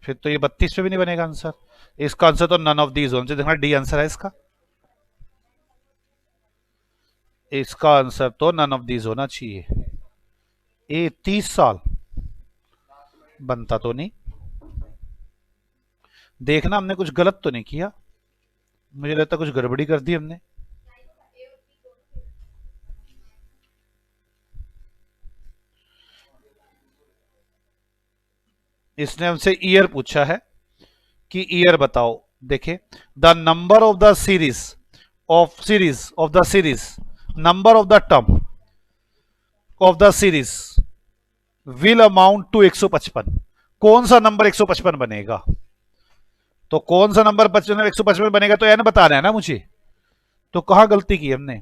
फिर तो ये 32 पे भी नहीं बनेगा आंसर। इसका आंसर तो नन ऑफ दीज होना चाहिए, देखना डी आंसर है इसका, इसका आंसर तो नन ऑफ दीज होना चाहिए। ए 30 साल बनता तो नहीं, देखना हमने कुछ गलत तो नहीं किया, मुझे लगता कुछ गड़बड़ी कर दी हमने। इसने हमसे ईयर पूछा है कि ईयर बताओ, देखे, the number of the series of the series number of the term of the series will amount to 155। कौन सा नंबर 155 बनेगा, तो कौन सा नंबर 155 बनेगा, तो n बताना है ना मुझे, तो कहां गलती की हमने,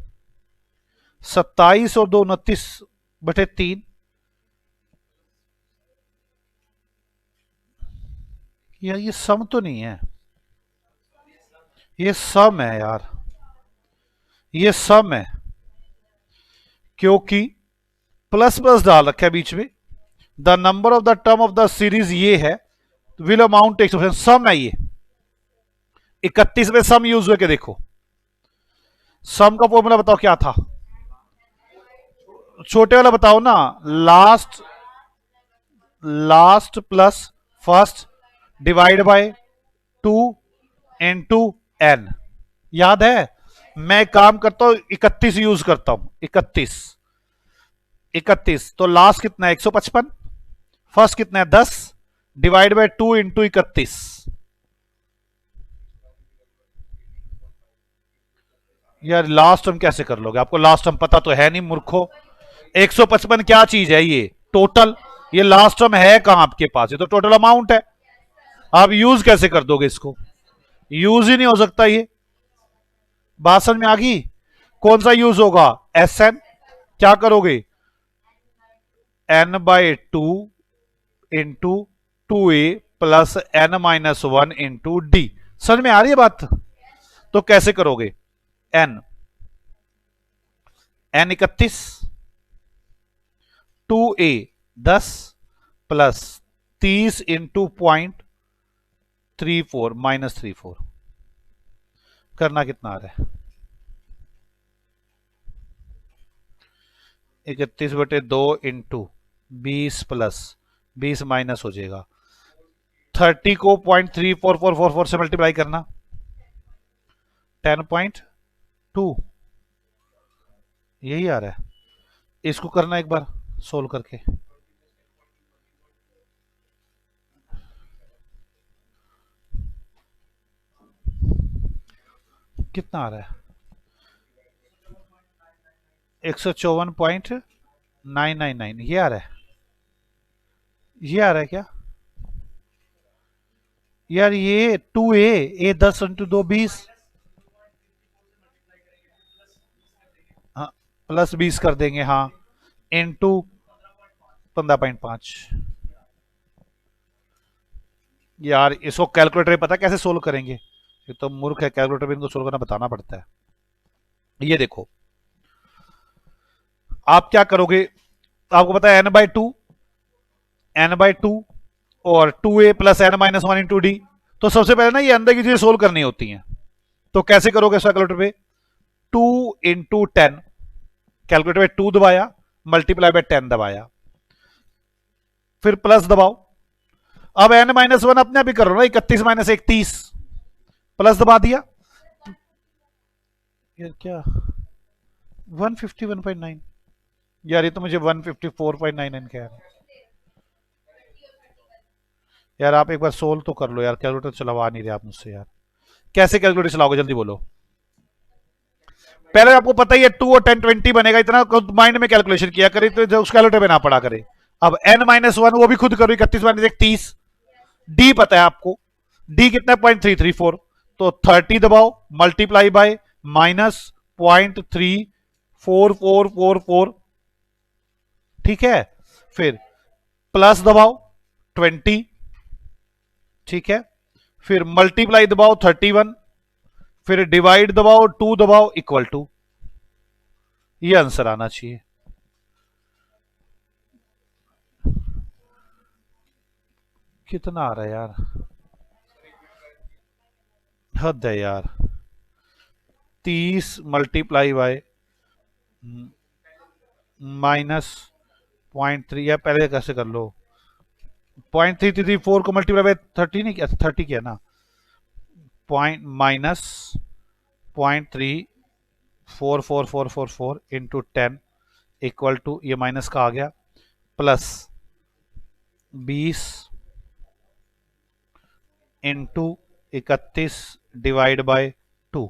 27 और 2 29/3। यार ये सम तो नहीं है, ये सम है यार, ये सम है, क्योंकि प्लस प्लस डाल रखा है बीच में। The number of the term of the series ये है, विल अमाउंट एक्सप्रेशन, सम है ये। 31 में सम यूज हुए के देखो, सम का फॉर्मूला बताओ क्या था, छोटे वाला बताओ ना। Last, last plus first divide by 2 into N, याद है। मैं काम करता हूं 31 यूज करता हूं, 31, 31 तो लास्ट कितना है 155, फर्स्ट कितना है 10 डिवाइड बाय 2 इंटू 31। यार लास्ट टर्म कैसे कर लोगे, आपको लास्ट टर्म पता तो है नहीं मूर्खो। 155 क्या चीज है ये, टोटल, ये लास्ट टर्म है कहां आपके पास, ये तो टोटल अमाउंट है। आप यूज कैसे कर दोगे इसको, यूज ही नहीं हो सकता ये। बात समझ में आ गई। कौन सा यूज होगा, एस एन, क्या करोगे n/2 into 2a plus n-1 into D. समझ में आ रही है बात। तो कैसे करोगे, n 31, 2a 10 प्लस 30 इंटू 0.34 -34, करना कितना आ रहा है 31/2 इंटू 20 प्लस 20 माइनस हो जाएगा 30 को 0.34444 से मल्टीप्लाई करना 10.2, यही आ रहा है। इसको करना एक बार सोल्व करके, कितना आ रहा है 154.999, ये आ रहा है, ये आ रहा है क्या यार, ये 2a 10 इंटू 2 20, हाँ प्लस 20 कर देंगे, हाँ इंटू 15.5। यार इसको कैलकुलेटर पता कैसे सोल्व करेंगे, ये तो मूर्ख है, कैलकुलेटर भी इनको सोल्व करना बताना पड़ता है। ये देखो आप क्या करोगे, आपको पता है n/2, n/2 और 2a plus n-1 into D. तो सबसे पहले ना ये अंदर की चीजें सोल्व करनी होती हैं। तो कैसे करोगे कैलकुलेटर पे, 2 इंटू 10, कैलकुलेटर पे 2 दबाया मल्टीप्लाई बाय 10 दबाया, फिर प्लस दबाओ। अब n-1 अपने आप ही करो ना, 31 माइनस 31, प्लस दबा दिया। यार क्या 151.9, यार ये तो मुझे 154.99 कह रहा है। यार आप एक बार सोल्व तो कर लो यार, कैलकुलेटर चलवा नहीं रहे आप मुझसे यार, कैसे कैलकुलेटर चलाओगे जल्दी बोलो। पहले आपको पता ही है 2 और 10 20 बनेगा, इतना माइंड में कैलकुलेशन किया करे तो उस कैलकुलेटर पे ना पड़ा करे। अब n-1 वो भी खुद करो, 31 माइनस 31, डी पता है आपको, डी कितना है 0.334, तो 30 दबाओ मल्टीप्लाई बाय -0.34444, ठीक है। फिर प्लस दबाओ 20, ठीक है। फिर मल्टीप्लाई दबाओ 31, फिर डिवाइड दबाओ 2 दबाओ इक्वल टू, ये आंसर आना चाहिए। कितना आ रहा है यार, हद है यार। 30 मल्टीप्लाई बाय -0.3, या पहले कैसे कर लो, 0.334 को मल्टीप्लाई बाय 30 नहीं किया, 30 किया ना, -0.344444 इंटू 10 इक्वल टू, ये माइनस का आ गया, प्लस 20 इंटू 31 डिवाइड बाय 2,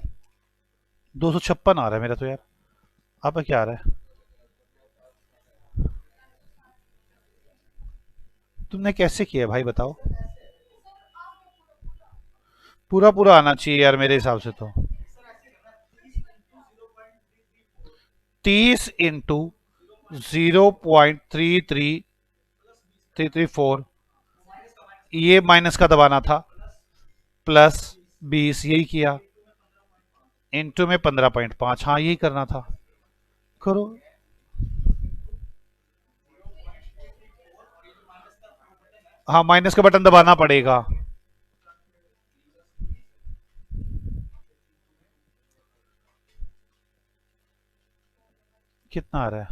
256 आ रहा है मेरा तो यार। आप क्या आ रहा है, तुमने कैसे किया भाई बताओ, पूरा पूरा आना चाहिए यार मेरे हिसाब से तो। 30 इंटू 0.33334, ये माइनस का दबाना था, प्लस 20 यही किया, इंटू में 15.5, हाँ यही करना था, करो। हाँ माइनस का बटन दबाना पड़ेगा। कितना आ रहा है?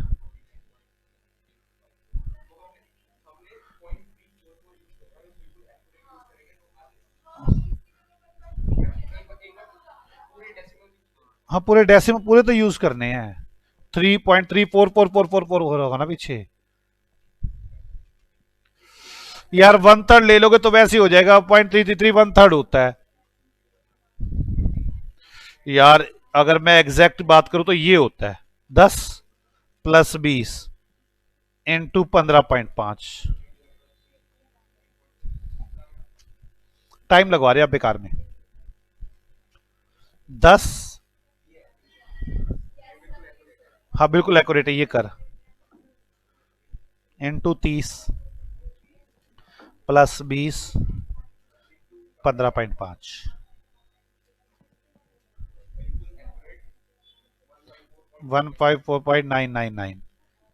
हाँ पूरे डेसिमल पूरे तो यूज करने हैं। 3.34444 होगा ना पीछे। यार 1/3 ले लोगे तो वैसे ही हो जाएगा, 0.333 1/3 होता है यार। अगर मैं एग्जैक्ट बात करूं तो ये होता है 10 प्लस 20 इंटू 15.5। टाइम लगवा रहे आप बेकार में। 10, हाँ बिल्कुल एक्यूरेट है, ये कर, इंटू 30 प्लस 20 15.5, 154.999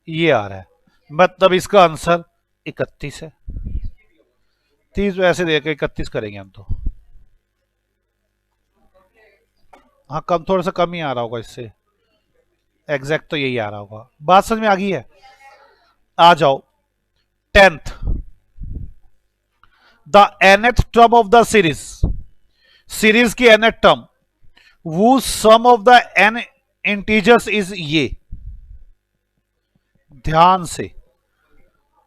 ये आ रहा है। मतलब इसका आंसर 31 है। 30 ऐसे देकर 31 करेंगे हम तो। हाँ कम, थोड़ा सा कम ही आ रहा होगा इससे, एग्जैक्ट तो यही आ रहा होगा। बात समझ में आ गई है? आ जाओ 10th, the nth term of the series, series की nth टर्म, वो sum of the n integers is ये। ध्यान से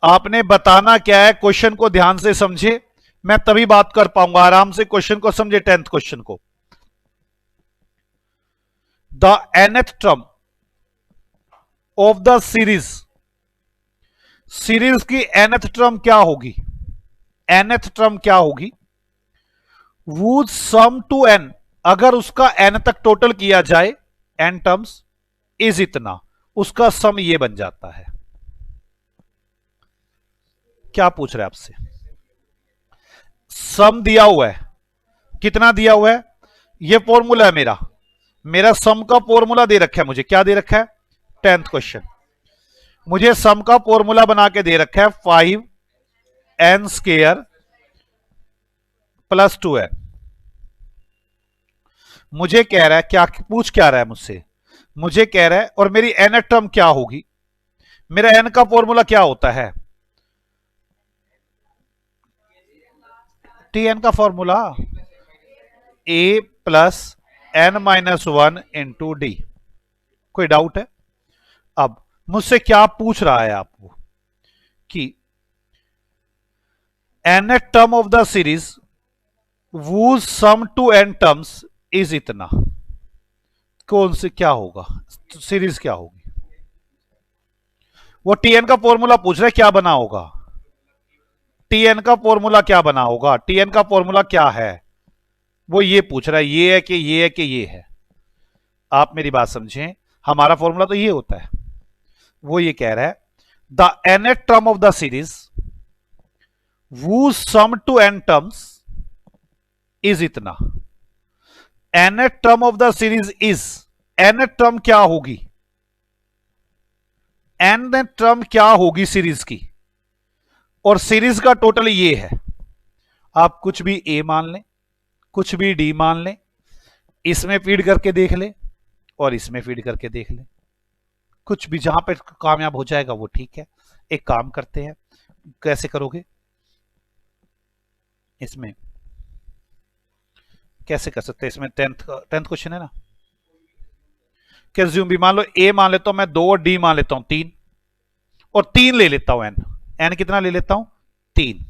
आपने बताना क्या है, क्वेश्चन को ध्यान से समझे, मैं तभी बात कर पाऊंगा आराम से। क्वेश्चन को समझे, 10th क्वेश्चन को। The nth term of the series, series की nth टर्म क्या होगी? nth टर्म क्या होगी? वुड सम टू n, अगर उसका n तक टोटल किया जाए, n टर्म्स इज इतना, उसका सम ये बन जाता है। क्या पूछ रहे हैं आपसे? सम दिया हुआ है, कितना दिया हुआ है? ये फॉर्मूला है मेरा, मेरा सम का फॉर्मूला दे रखा है मुझे। क्या दे रखा है? 10th क्वेश्चन मुझे सम का फॉर्मूला बना के दे रखा है 5n स्क्वायर प्लस 2n। मुझे कह रहा है, क्या पूछ क्या रहा है मुझसे? मुझे कह रहा है और मेरी n टर्म क्या होगी? मेरा n का फॉर्मूला क्या होता है? tn का formula a plus n minus 1 into D. कोई डाउट है? अब मुझसे क्या पूछ रहा है आपको कि n term of the series whose sum to n terms is इतना। कौन से क्या होगा? सीरीज क्या होगी? वो tn का फॉर्मूला पूछ रहा है, क्या बना होगा? tn का फॉर्मूला क्या बना होगा? tn का फॉर्मूला क्या है? वो ये पूछ रहा है, ये है कि ये है कि ये है। आप मेरी बात समझें, हमारा फॉर्मूला तो ये होता है। वो ये कह रहा है the nth term of the series whose sum to n terms is इतना। nth term of the series is, nth term क्या होगी? nth टर्म क्या होगी सीरीज की? और सीरीज का टोटल ये है। आप कुछ भी a मान लें, कुछ भी d मान लें, इसमें फीड करके देख ले और इसमें फीड करके देख ले, कुछ भी जहां पे कामयाब हो जाएगा वो ठीक है। एक काम करते हैं, कैसे करोगे? इसमें कैसे कर सकते हैं? इसमें 10th क्वेश्चन है ना, कैज्यूम भी मान लो a मान लेता हूं मैं 2 और d मान लेता हूं 3 और 3 ले लेता हूं n कितना ले लेता हूं? 3।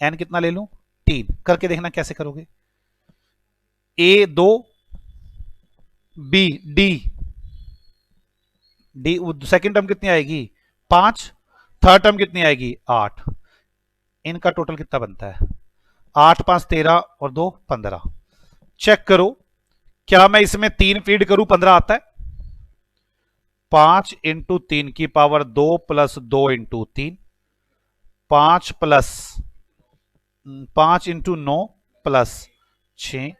n कितना ले लूं? 3। करके देखना कैसे करोगे। a 2, b d, second term कितनी आएगी? 5। थर्ड टर्म कितनी आएगी? 8। इनका टोटल कितना बनता है? 8 5 13 और 2 15। चेक करो, क्या मैं इसमें 3 फीड करूं 15 आता है? 5 × 3 की पावर 2 प्लस 2 × 3, 5 × 9 प्लस 6,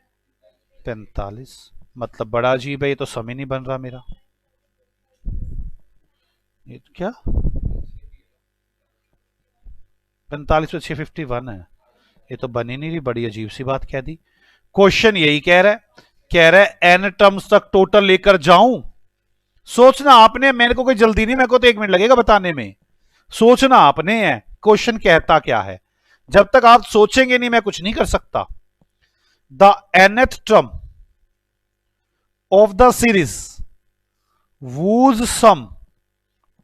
45। मतलब बड़ा अजीब है, ये तो समय नहीं बन रहा मेरा। ये तो क्या 45 पे 651 है, ये तो बन ही नहीं रही। बड़ी अजीब सी बात कह दी। क्वेश्चन यही कह रहा है एन टर्म्स तक टोटल लेकर जाऊं। सोचना आपने, मेरे को कोई जल्दी नहीं, मेरे को तो 1 मिनट लगेगा बताने में। सोचना आपने है क्वेश्चन कहता क्या है। जब तक आप सोचेंगे नहीं मैं कुछ नहीं कर सकता। The nth term of the series whose sum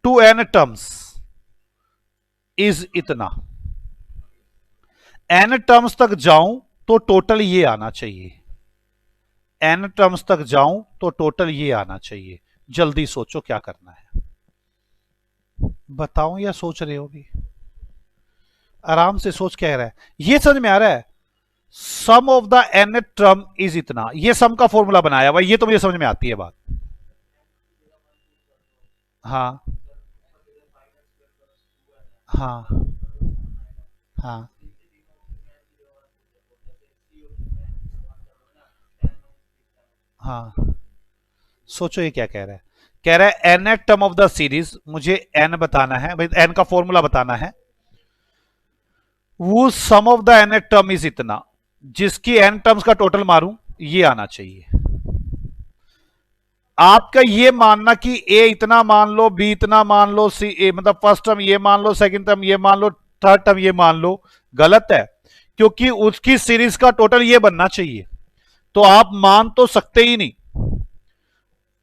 to n terms is इतना। n टर्म्स तक जाऊं तो टोटल ये आना चाहिए, n टर्म्स तक जाऊं तो टोटल ये आना चाहिए। जल्दी सोचो क्या करना है, बताऊं या सोच रहे हो भी? आराम से सोच, क्या रहा है ये समझ में आ रहा है। Sum of the n term is इतना, ये सम का फॉर्मूला बनाया हुआ, ये तो मुझे समझ में आती है बात। हाँ हाँ हाँ हाँ। सोचो ये क्या कह रहा है N term of the series, मुझे एन बताना है भाई, एन का फॉर्मूला बताना है। वो sum of the N term is इतना, जिसकी एन टर्म्स का टोटल मारूं ये आना चाहिए। आपका ये मानना कि ए इतना मान लो, बी इतना मान लो, सी ए मतलब फर्स्ट टर्म ये मान लो, सेकंड टर्म ये मान लो, थर्ड टर्म ये मान लो, गलत है। क्योंकि उसकी सीरीज का टोटल ये बनना चाहिए, तो आप मान तो सकते ही नहीं।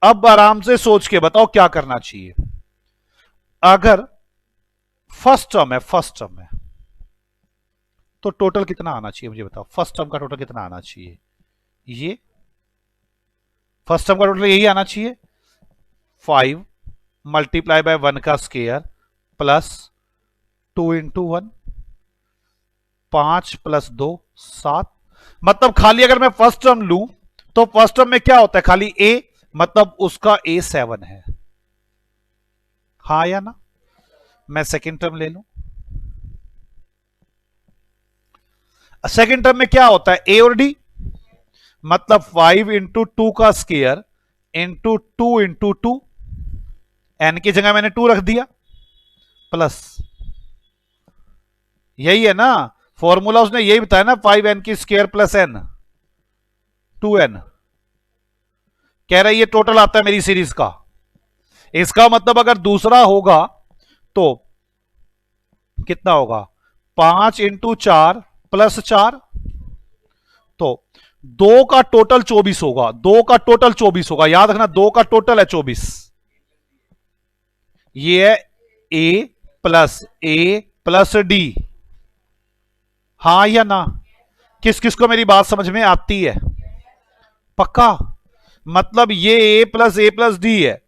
अब आराम से सोच के बताओ क्या करना चाहिए। अगर फर्स्ट टर्म है तो टोटल कितना आना चाहिए मुझे बताओ। फर्स्ट टर्म का टोटल कितना आना चाहिए? ये फर्स्ट टर्म का टोटल यही आना चाहिए, 5 मल्टीप्लाई बाय 1 का स्क्वायर प्लस 2 × 1, 5 + 2 7। मतलब खाली अगर मैं फर्स्ट टर्म लूं तो फर्स्ट टर्म में क्या होता है, खाली ए, मतलब उसका ए 7 है। हाँ या ना? मैं सेकेंड टर्म ले लूं, सेकेंड टर्म में क्या होता है, ए और डी, मतलब 5 × 2 का स्क्वायर इंटू 2 × 2, एन की जगह मैंने 2 रख दिया, प्लस, यही है ना फॉर्मूला, उसने यही बताया ना, 5n की स्क्वायर प्लस n 2n। कह रहा है ये टोटल आता है मेरी सीरीज का। इसका मतलब अगर दूसरा होगा तो कितना होगा, 5 × 4 + 4, तो 2 का टोटल 24 होगा, 2 का टोटल 24 होगा, याद रखना 2 का टोटल है 24। ये है a प्लस डी। हाँ या ना? किस किस को मेरी बात समझ में आती है? पक्का? मतलब ये a प्लस डी है।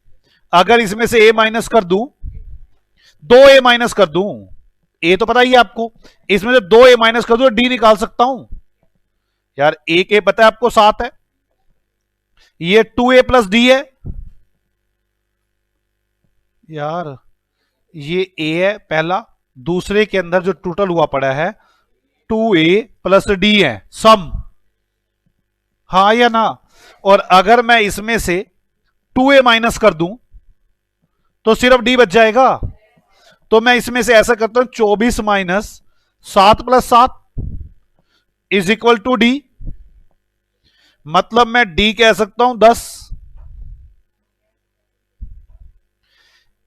अगर इसमें से a माइनस कर दूं, 2a माइनस कर दूं, a तो पता ही है आपको, इसमें से 2a माइनस कर दूं डी निकाल सकता हूं। यार एक a पता है आपको 7 है, ये 2a प्लस डी है। यार ये a है पहला, दूसरे के अंदर जो टोटल हुआ पड़ा है 2a प्लस डी है सम। हाँ या ना? और अगर मैं इसमें से 2a माइनस कर दूं तो सिर्फ डी बच जाएगा। तो मैं इसमें से ऐसा करता हूं, 24 minus 7 + 7 is equal to D. मतलब मैं डी कह सकता हूं 10।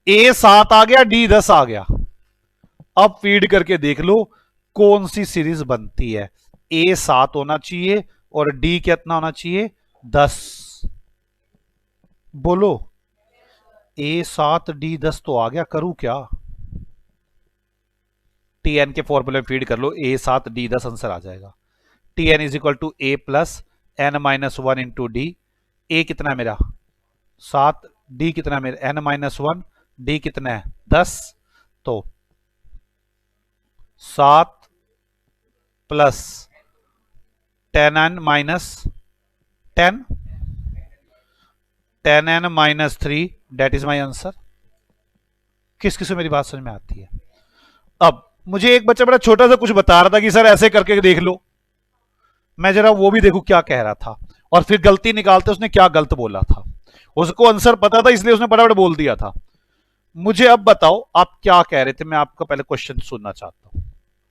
ए 7 आ गया, डी 10 आ गया। अब फीड करके देख लो कौन सी सीरीज बनती है। ए 7 होना चाहिए और डी कितना होना चाहिए, 10। बोलो, ए 7 डी 10 तो आ गया, करूं क्या? टी एन के फॉर्मूले में फीड कर लो, ए 7 डी 10 आंसर आ जाएगा। T N is equal to A plus N minus 1 into D. A कितना है मेरा 7, डी कितना है मेरा एन माइनस 1, डी कितना है 10। तो 7 plus 10n minus 10, 10n-3 that is my answer. किस किस मेरी बात समझ में आती है? अब मुझे एक बच्चा बड़ा छोटा सा कुछ बता रहा था कि सर ऐसे करके देख लो, मैं जरा वो भी देखूं क्या कह रहा था, और फिर गलती निकालते उसने क्या गलत बोला था। उसको आंसर पता था इसलिए उसने फटाफट बोल दिया था। मुझे अब बताओ आप क्या कह रहे थे, मैं आपका पहले क्वेश्चन सुनना चाहता हूं।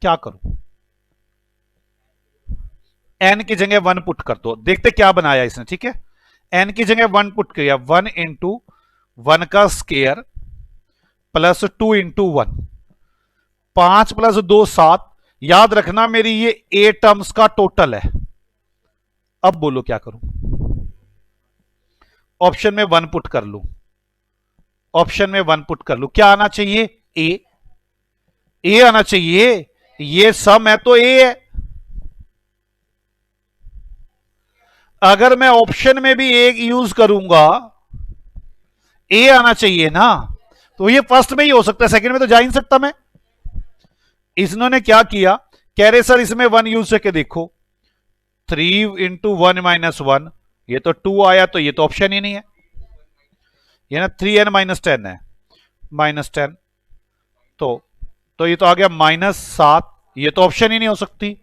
क्या करूं? एन की जगह 1 पुट कर दो, देखते क्या बनाया इसने। ठीक है, एन की जगह 1 पुट किया, 1 इंटू 1 का स्केयर प्लस 2 इंटू 1, 5 प्लस 2 7। याद रखना मेरी ये ए टर्म्स का टोटल है। अब बोलो क्या करूं? ऑप्शन में 1 पुट कर लूं, ऑप्शन में 1 पुट कर लूं, क्या आना चाहिए? ए, ए आना चाहिए। ये सम है तो ए है। अगर मैं ऑप्शन में भी एक यूज करूंगा, ए आना चाहिए ना, तो ये फर्स्ट में ही हो सकता है, सेकंड में तो जा ही नहीं सकता मैं। इन्होंने क्या किया, कह रहे सर इसमें 1 यूज करके देखो, 3 इंटू 1 माइनस 1, ये तो 2 आया, तो ये तो ऑप्शन ही नहीं है, ये ना 3n माइनस 10 है, माइनस 10, तो ये तो आ गया -7, ये तो ऑप्शन ही नहीं हो सकती।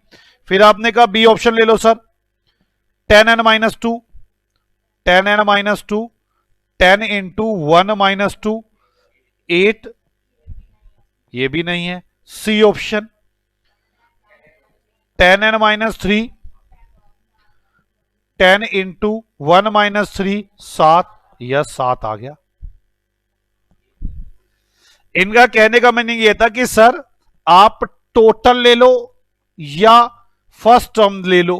फिर आपने कहा बी ऑप्शन ले लो sir, 10n minus 2, 10n minus 2, 10 into 1 minus 2, 8, ये भी नहीं है। C option 10n minus 3, 10 into 1 minus 3, 7, यह 7 आ गया। इनका कहने का मीनिंग ये था कि सर आप टोटल ले लो या फर्स्ट टर्म ले लो,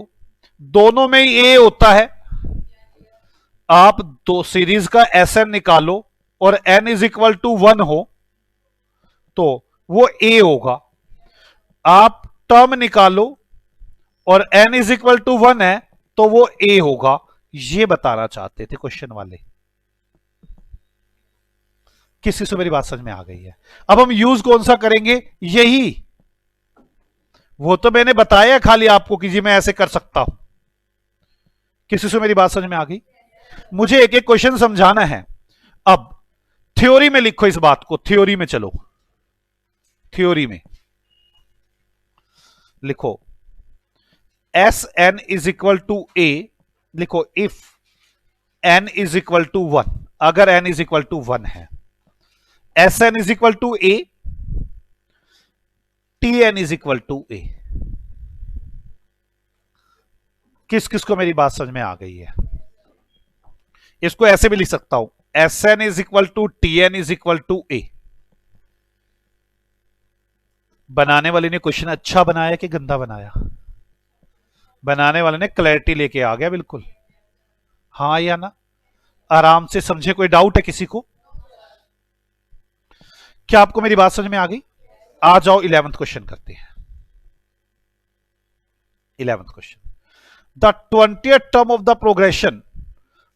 दोनों में ही ए होता है। आप दो सीरीज का एस एन निकालो और एन इज इक्वल टू 1 हो तो वो ए होगा। आप टर्म निकालो और एन इज इक्वल टू 1 है तो वो ए होगा। ये बताना चाहते थे क्वेश्चन वाले। किसी से मेरी बात समझ में आ गई है? अब हम यूज कौन सा करेंगे? यही, वो तो मैंने बताया खाली आपको कि जी मैं ऐसे कर सकता हूं। किसी से मेरी बात समझ में आ गई? मुझे एक एक क्वेश्चन समझाना है। अब थ्योरी में लिखो इस बात को, थ्योरी में चलो, थ्योरी में लिखो S N is equal to A, लिखो if N is equal to 1, अगर एन इज इक्वल टू 1 है, S N is equal to A, T N is equal to A. किस किस को मेरी बात समझ में आ गई है? इसको ऐसे भी लिख सकता हूं, S N is equal to T N is equal to A. बनाने वाले ने क्वेश्चन अच्छा बनाया कि गंदा बनाया? बनाने वाले ने क्लैरिटी लेके आ गया बिल्कुल, हाँ या ना? आराम से समझे। कोई डाउट है किसी को? क्या आपको मेरी बात समझ में आ गई? आ जाओ 11th क्वेश्चन करते हैं। 11th question, the 20th term of the progression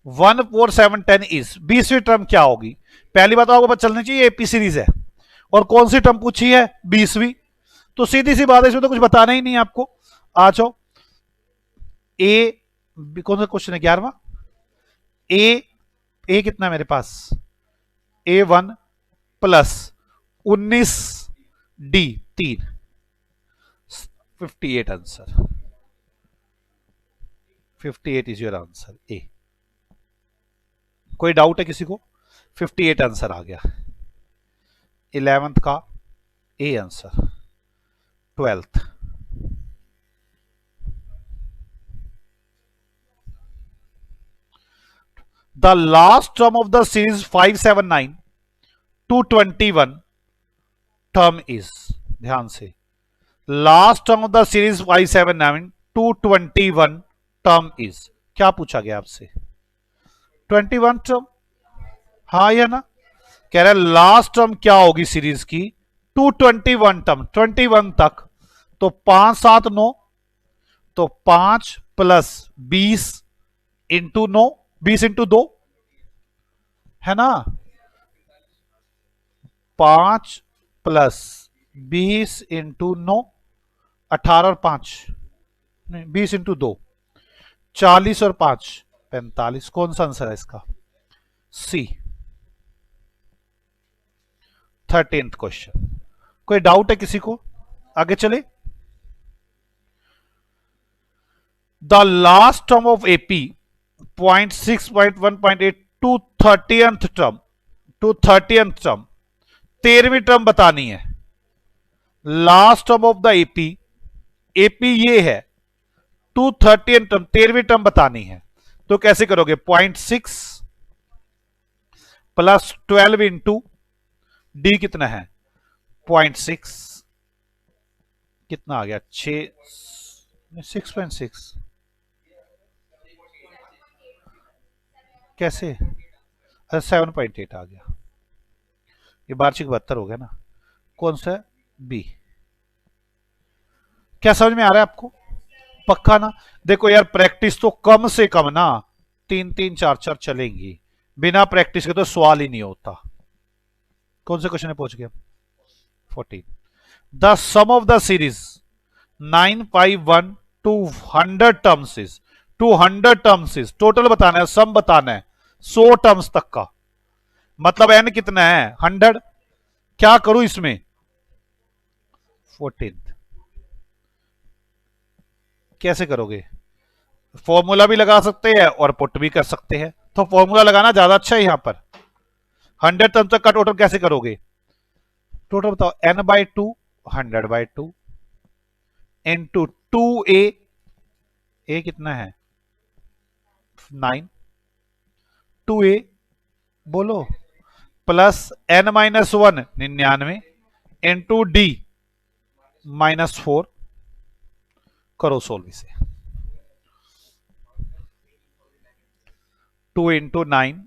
1 4 7 10 is, 20वीं टर्म क्या होगी? पहली बात आपको पता चलनी चाहिए एपी सीरीज है, और कौन सी टर्म पूछी है? 20वीं। तो सीधी सी बात है, इसमें तो कुछ बताना ही नहीं है आपको। आ जाओ, ए कौन सा क्वेश्चन है? 11वां। ए कितना है मेरे पास? A1 plus 19 D 3, 58 answer, 58 is your answer A. कोई डाउट है किसी को? 58 आंसर आ गया 11th का A answer. 12th, the last term of the series 579 to 21 term is, ध्यान से, last term of the series 579 to 21 term is, क्या पूछा गया आपसे? 21 टर्म, हाँ या ना? कह रहा है लास्ट टर्म क्या होगी सीरीज की? 221 टर्म, 21 तक। तो 5 7 9, तो 5 प्लस 20 इंटू 9, 20 इंटू 2 है ना, 5 प्लस 20 इंटू 9, 18 और 5 नहीं, 20 इंटू 2, 40 और 5 45। कौन सा आंसर है इसका? सी। 13th question. कोई डाउट है किसी को? आगे चले। The last term of AP 0.6.1.8 to 30th term, to 30th term, 13वीं टर्म बतानी है। Last term of the AP, AP ये है, टू 30th टर्म, 13वीं टर्म बतानी है। तो कैसे करोगे? 0.6 प्लस 12 इंटू डी कितना है? 0.6, कितना आ गया? 6.6 कैसे? अरे 7.8 आ गया। ये वार्षिक 72 हो गया ना। कौन सा है? बी। क्या समझ में आ रहा है आपको? पक्का ना? देखो यार, प्रैक्टिस तो कम से कम ना 3-3 4-4 चलेंगी, बिना प्रैक्टिस के तो सवाल ही नहीं होता। कौन से क्वेश्चन में पहुंच गया? 14। The sum of the series 951 to 100 terms is, 200 terms is, total बताना है, सम बताना है 100 टर्म्स तक का। मतलब एन कितना है? 100। क्या करूं इसमें? 14। कैसे करोगे? फॉर्मूला भी लगा सकते हैं और पुट भी कर सकते हैं, तो फॉर्मूला लगाना ज्यादा अच्छा है। यहां पर 100 टर्म तक का टोटल कैसे करोगे? टोटल बताओ। n/2 100/2 इंटू 2a, ए कितना है? 9, 2a बोलो, प्लस n-1 99 इंटू डी -4। करो सोल्व इसे। 2 इंटू 9।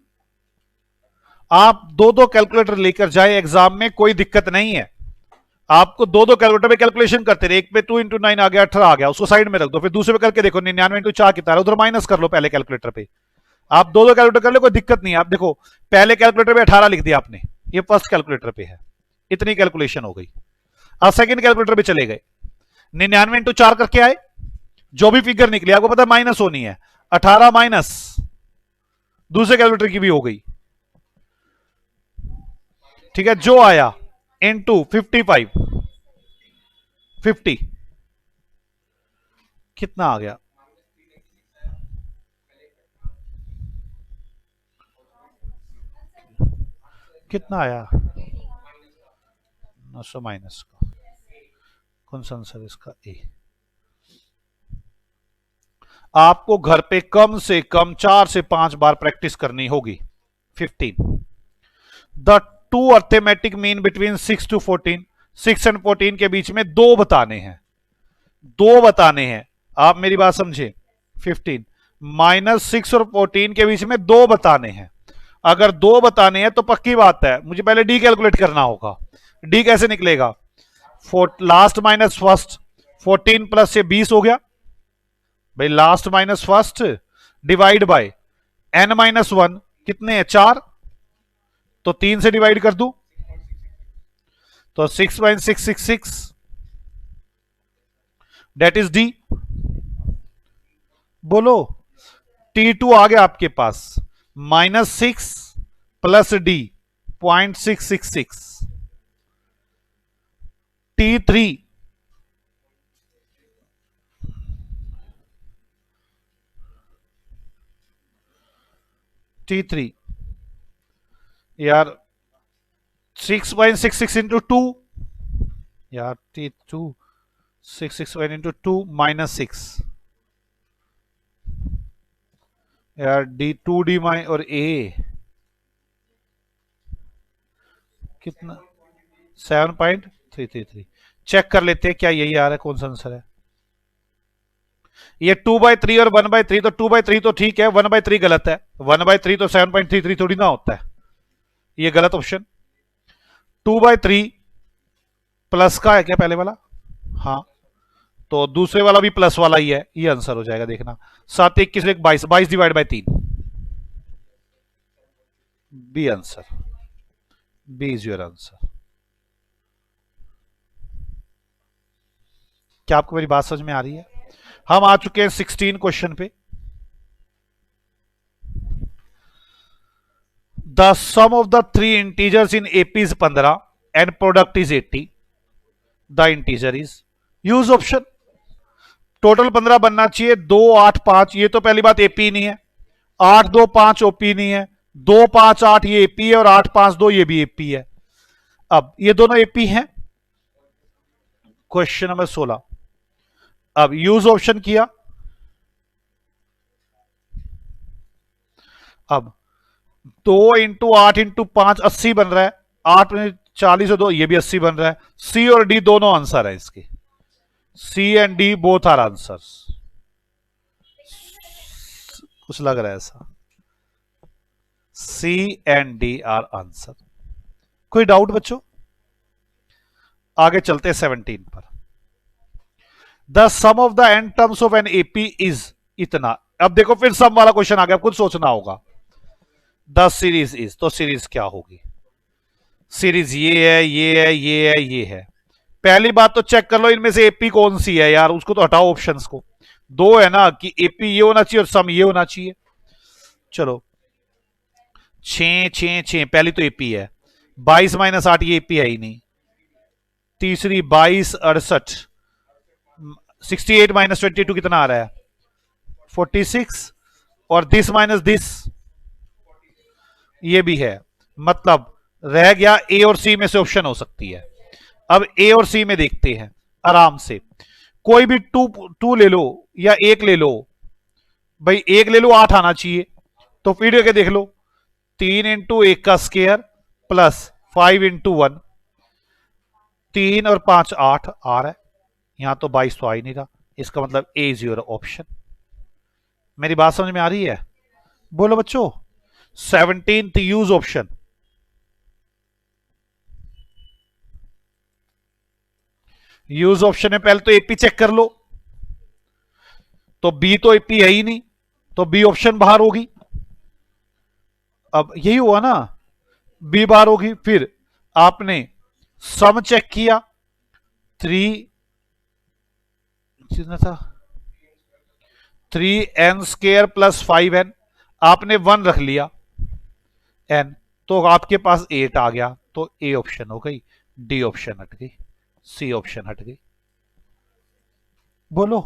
आप दो कैलकुलेटर लेकर जाए एग्जाम में, कोई दिक्कत नहीं है। आपको दो कैलकुलेटर पे कैलकुलेशन करते रहे। एक पे 2 इंटू 9 आ गया, 18 आ गया, उसको साइड में रख दो। फिर दूसरे पे करके देखो 99 इंटू 4 कितना है, उधर माइनस कर लो पहले कैलकुलेटर पे। आप दो कैलकुलेटर कर लो, कोई दिक्कत नहीं है। आप देखो, पहले कैलकुलेटर पे 18 लिख दिया आपने, ये फर्स्ट कैलकुलेटर पे है, इतनी कैलकुलेशन हो गई। आप सेकंड कैलकुलेटर पे चले गए, 99 इंटू 4 करके आए, जो भी फिगर निकली आपको पता माइनस होनी है, 18 माइनस दूसरे कैलकुलेटर की भी हो गई। ठीक है, जो आया इंटू 55, 50 कितना आ गया? कितना आया? 900 माइनस का। कौन सा आंसर इसका? ए। आपको घर पे कम से कम 4 से 5 बार प्रैक्टिस करनी होगी। 15 the two arithmetic mean between 6 to 14, 6 and 14 के बीच में दो बताने हैं, दो बताने हैं। आप मेरी बात समझे? 15 -6 और 14 के बीच में दो बताने हैं। अगर दो बताने हैं तो पक्की बात है मुझे पहले डी कैलकुलेट करना होगा। डी कैसे निकलेगा? लास्ट माइनस फर्स्ट, 14 प्लस से 20 हो गया भाई, last minus first divide bye n-1 कितने हैं? 4, तो 3 से डिवाइड कर दूं तो 6.666 डेट इज डी। बोलो, T2 आ गया आपके पास, -6 प्लस डी 0.666, T3 T3 यार 6.66 इंटू 2 यार, T2 661 इंटू 2 -6 यार, D2D माइ और A कितना? 7.333। चेक कर लेते हैं क्या यही आ रहा है, कौन सा आंसर है। ये 2/3 और 1/3, तो 2/3 तो ठीक है, 1/3 गलत है। 1/3 तो 7.33 थोड़ी ना होता है, ये गलत ऑप्शन। 2/3 प्लस का है क्या पहले वाला? हाँ, तो दूसरे वाला भी प्लस वाला ही है, ये आंसर हो जाएगा। देखना 7 21 22, 22 divide by 3, B answer. B is your answer. क्या आपको मेरी बात समझ में आ रही है? हम आ चुके हैं 16 क्वेश्चन पे। The sum of the three integers in AP is 15 and product is 80, the integer is, use option. Total 15 बनना चाहिए, 2 8 5, ये तो पहली बात एपी नहीं है, 8 2 5 ओपी नहीं है, 2 5 8 ये एपी है, और 8 5 2 ये भी एपी है। अब ये दोनों एपी हैं। क्वेश्चन नंबर 16, अब यूज ऑप्शन किया, अब 2 इंटू 8 इंटू 5 80 बन रहा है, 8 में 40 और 2 ये भी 80 बन रहा है। सी और डी दोनों आंसर है इसके, C and D both are answers. कुछ लग रहा है ऐसा, C and D are answer. कोई डाउट बच्चों? आगे चलते हैं 17 पर। The sum of the N terms of an AP is इतना। अब देखो फिर सम वाला क्वेश्चन आ गया, खुद सोचना होगा। द सीरीज इज, तो सीरीज क्या होगी? सीरीज ये है, ये है, ये है, ये है। पहली बात तो चेक कर लो इनमें से एपी कौन सी है यार, उसको तो हटाओ ऑप्शंस को। दो है ना कि एपी ये होना चाहिए और सम ये होना चाहिए। चलो 6 6 6, पहली तो एपी है। 22 माइनस 8 ये एपी है ही नहीं। तीसरी 22 68, 68 माइनस 22 कितना आ रहा है? 46, और दिस माइनस दिस ये भी है, मतलब रह गया ए और सी में से ऑप्शन हो सकती है। अब ए और सी में देखते हैं आराम से, कोई भी टू ले लो या एक ले लो भाई, एक ले लो 8 आना चाहिए, तो फिर करके देख लो 3 इंटू 1 का स्क्वायर प्लस 5 इंटू 1, 3 और 5 8 आ रहा है। यहां तो 22 तो आ ही नहीं रहा, इसका मतलब ए इज योर ऑप्शन। मेरी बात समझ में आ रही है? बोलो बच्चों। 17th use option. Use option में पहले तो एपी चेक कर लो, तो बी तो एपी है ही नहीं, तो बी ऑप्शन बाहर होगी। अब यही हुआ ना, बी बाहर होगी। फिर आपने सम चेक किया, 3 कितना था, 3n स्क्वायर प्लस 5n, आपने 1 रख लिया n, तो आपके पास 8 आ गया, तो ए ऑप्शन हो गई, डी ऑप्शन हट गई, सी ऑप्शन हट गई। बोलो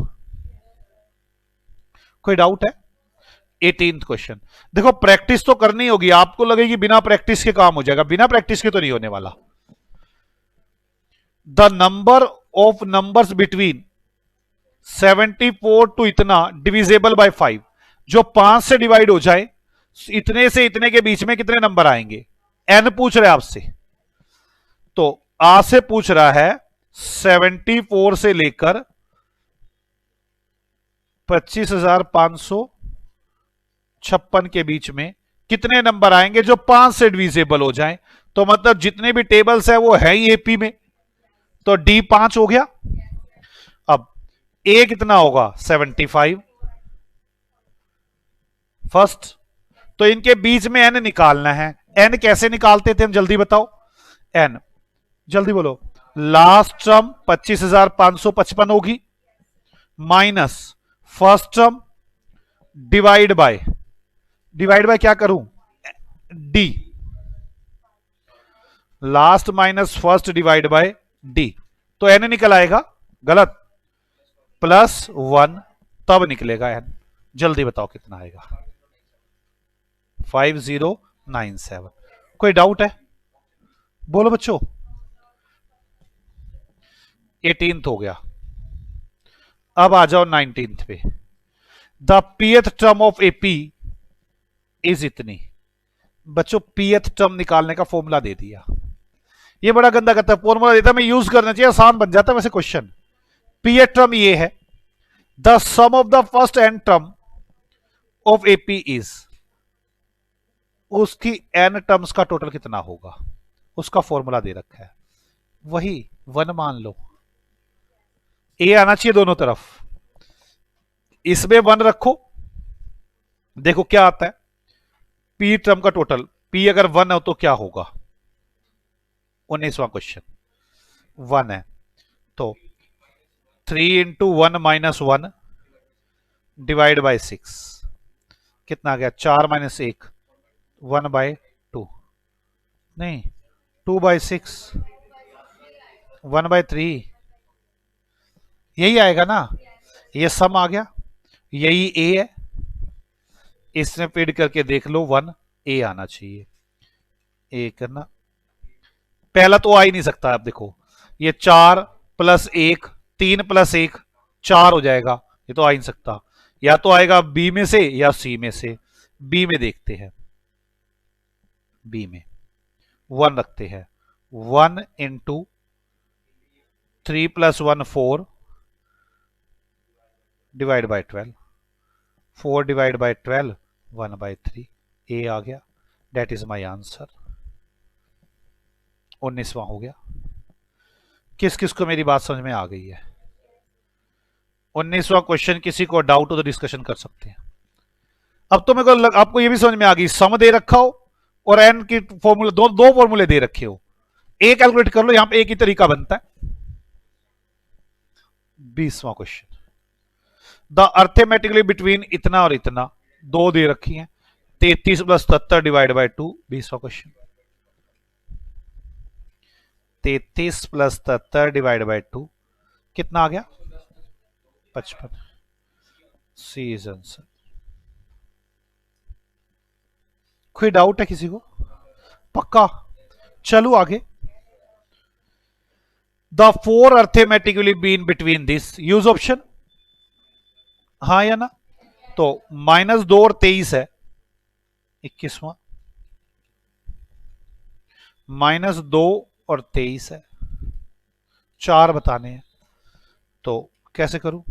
कोई डाउट है? 18th question. देखो प्रैक्टिस तो करनी होगी, आपको लगेगी बिना प्रैक्टिस के काम हो जाएगा, बिना प्रैक्टिस के तो नहीं होने वाला। The number of numbers between 74 to इतना डिविजेबल बाय 5, जो 5 से डिवाइड हो जाए, इतने से इतने के बीच में कितने नंबर आएंगे? एन पूछ रहे आपसे, तो आ से पूछ रहा है 74 से लेकर 25,556 के बीच में कितने नंबर आएंगे जो 5 से डिविजेबल हो जाएं। तो मतलब जितने भी टेबल्स है वो है ही एपी में, तो डी 5 हो गया। अब ए कितना होगा? 75 फर्स्ट, तो इनके बीच में एन निकालना है। एन कैसे निकालते थे हम, जल्दी बताओ। एन जल्दी बोलो। लास्ट टर्म 25,555 होगी, minus first term divide by क्या करूं? D, last minus first divide bye D, तो एन निकल आएगा, गलत, प्लस 1 तब निकलेगा एन। जल्दी बताओ कितना आएगा? 5097। कोई डाउट है? बोलो बच्चों। 18th हो गया, अब आ जाओ 19th पे। The pth term of AP is इतनी। बच्चों pth टर्म निकालने का फॉर्मूला दे दिया, ये बड़ा गंदा करता है, फॉर्मूला देता है, मैं यूज करना चाहिए, आसान बन जाता है वैसे क्वेश्चन। pth टर्म ये है, the sum of the first N term of AP is, उसकी एन टर्म्स का टोटल कितना होगा, उसका फॉर्मूला दे रखा है, वही 1 मान लो। ए आना चाहिए दोनों तरफ, इसमें 1 रखो, देखो क्या आता है। पी टर्म का टोटल, पी अगर 1 हो तो क्या होगा? 19वां क्वेश्चन 1 है, तो 3 इंटू 1 माइनस 1 डिवाइड बाय 6 कितना आ गया? 4 माइनस 1 1 बाय 2, नहीं, 2/6, 1/3, यही आएगा ना। ये सम आ गया, यही ए है, इसमें फीड करके देख लो 1 a आना चाहिए। ए करना, पहला तो आ ही नहीं सकता। आप देखो ये 4+1, 3+1 4 हो जाएगा, ये तो आ ही नहीं सकता। या तो आएगा बी में से या सी में से। बी में देखते हैं, बी में 1 रखते हैं। 1 × 3+1 4 divide by 12, 4 divide by 12 1/3, A आ गया। That is my answer. 19वां हो गया। किस किस को मेरी बात समझ में आ गई है? 19वां क्वेश्चन, किसी को डाउट हो तो डिस्कशन कर सकते हैं। अब तो मेरे को आपको ये भी समझ में आ गई, सम दे रखा हो और एन की फॉर्मूला, दो फॉर्मूले दे रखे हो, ए कैलकुलेट कर लो, यहां पे एक ही तरीका बनता है। 20वां क्वेश्चन, द अर्थमेटिकली बिटवीन इतना और इतना, दो दे रखी हैं, 33+77 डिवाइड बाई 2। 20वां क्वेश्चन, 33+77 डिवाइड बाई 2 कितना आ गया? 55। C is answer. कोई डाउट है किसी को? पक्का? चलो आगे। The four arithmetically mean between this, use option, हाँ या ना? तो -2 और 23 है, 21वां, -2 और 23 है, 4 बताने हैं। तो कैसे करूं,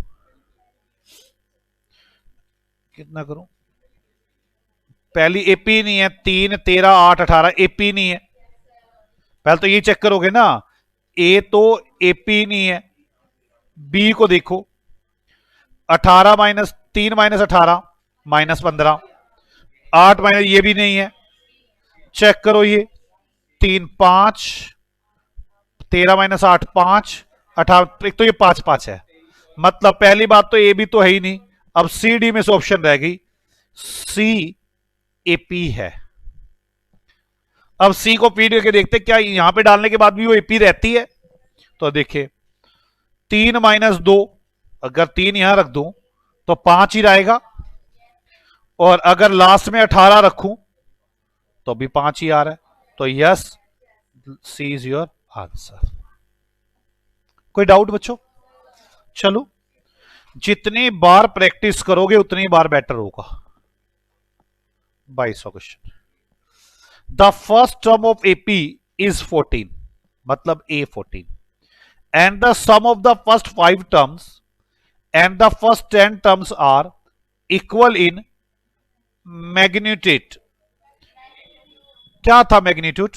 कितना करूं? पहली एपी नहीं है, 3, 13, 8, 18 एपी नहीं है। पहले तो ये चेक करोगे ना, ए तो एपी नहीं है। बी को देखो, 18 -3 -18 -15, 8 माइनस, ये भी नहीं है। चेक करो ये 3 5, 13 -8 5, 18, एक तो ये 5 5 है, मतलब पहली बात तो ए बी तो है ही नहीं। अब सी डी में से ऑप्शन रह गई, सी एपी है। अब सी को फीड करके देखते क्या यहां पे डालने के बाद भी वो एपी रहती है? तो देखिए 3 -2, अगर 3 यहां रख दूं तो 5 ही रहेगा, और अगर लास्ट में 18 रखूं तो भी 5 ही आ रहा है। तो yes, C is your answer. कोई डाउट बच्चों? चलो, जितनी बार प्रैक्टिस करोगे उतनी बार बेटर होगा। 22वां question, the first term of AP is 14, मतलब a 14, and the sum of the first 5 terms and the first 10 terms are equal in magnitude. क्या था मैग्नीट्यूड?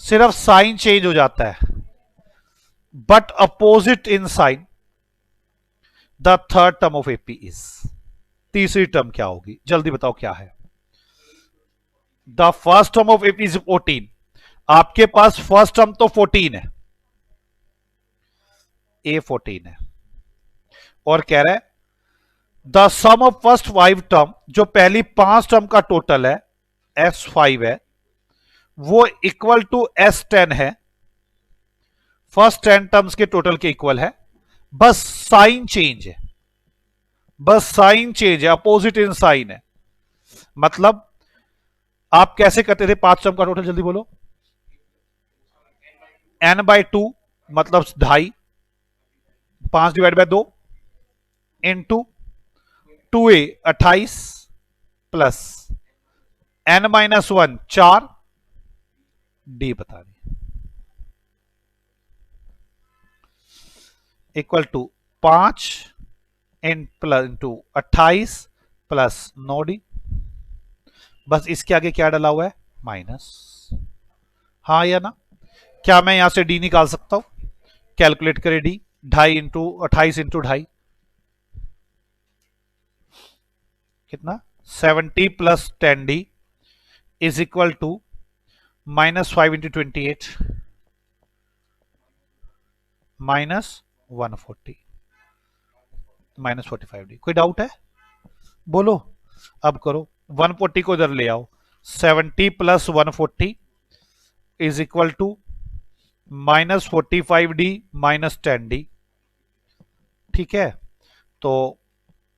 सिर्फ साइन चेंज हो जाता है, but opposite in sign. The third term of AP is, तीसरी term क्या होगी? जल्दी बताओ क्या है? The first term of AP is 14, आपके पास फर्स्ट टर्म तो 14 है, ए 14 है, और कह रहा है the sum of first 5 term, जो पहली 5 टर्म का टोटल है S5 है, वो इक्वल टू S10 है, फर्स्ट 10 टर्म्स के टोटल के इक्वल है, बस साइन चेंज है, बस साइन चेंज है, अपोजिट इन साइन है। मतलब आप कैसे करते थे 5 टर्म का टोटल? जल्दी बोलो। n/2 मतलब 2.5, 5 divide by 2 into 2a 28 plus n-1 4, d बता दी, equal to 5 into 28 plus 9d। बस इसके आगे क्या डला हुआ है? माइनस। हाँ या ना? क्या मैं यहां से डी निकाल सकता हूं? कैलकुलेट करें डी, 2.5 इंटू 28 इंटू 2.5 कितना? 70 plus 10d is equal to -5 into 28 -140 -45d। कोई डाउट है? बोलो, अब करो। 140 को इधर ले आओ, 70 plus 140 is equal to -45D minus 10D। ठीक है, तो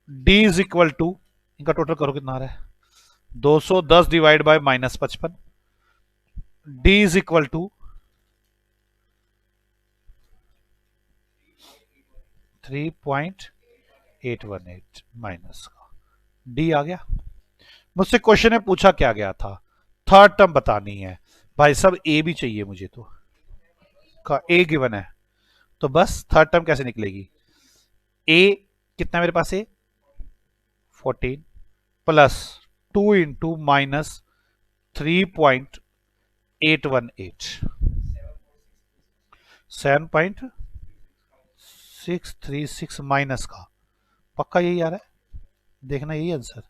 D इज इक्वल टू, इनका टोटल करो कितना आ रहा है, 210 divide by -55। D is equal to 3.818 minus का D आ गया। मुझसे क्वेश्चन में पूछा क्या गया था, थर्ड टर्म बतानी है भाई साहब, ए भी चाहिए मुझे तो, का ए गिवन है, तो बस थर्ड टर्म कैसे निकलेगी, ए कितना मेरे पास है 14 प्लस 2 इंटू माइनस 3.818 7.636 माइनस का, पक्का यही आ रहा है, देखना यही आंसर,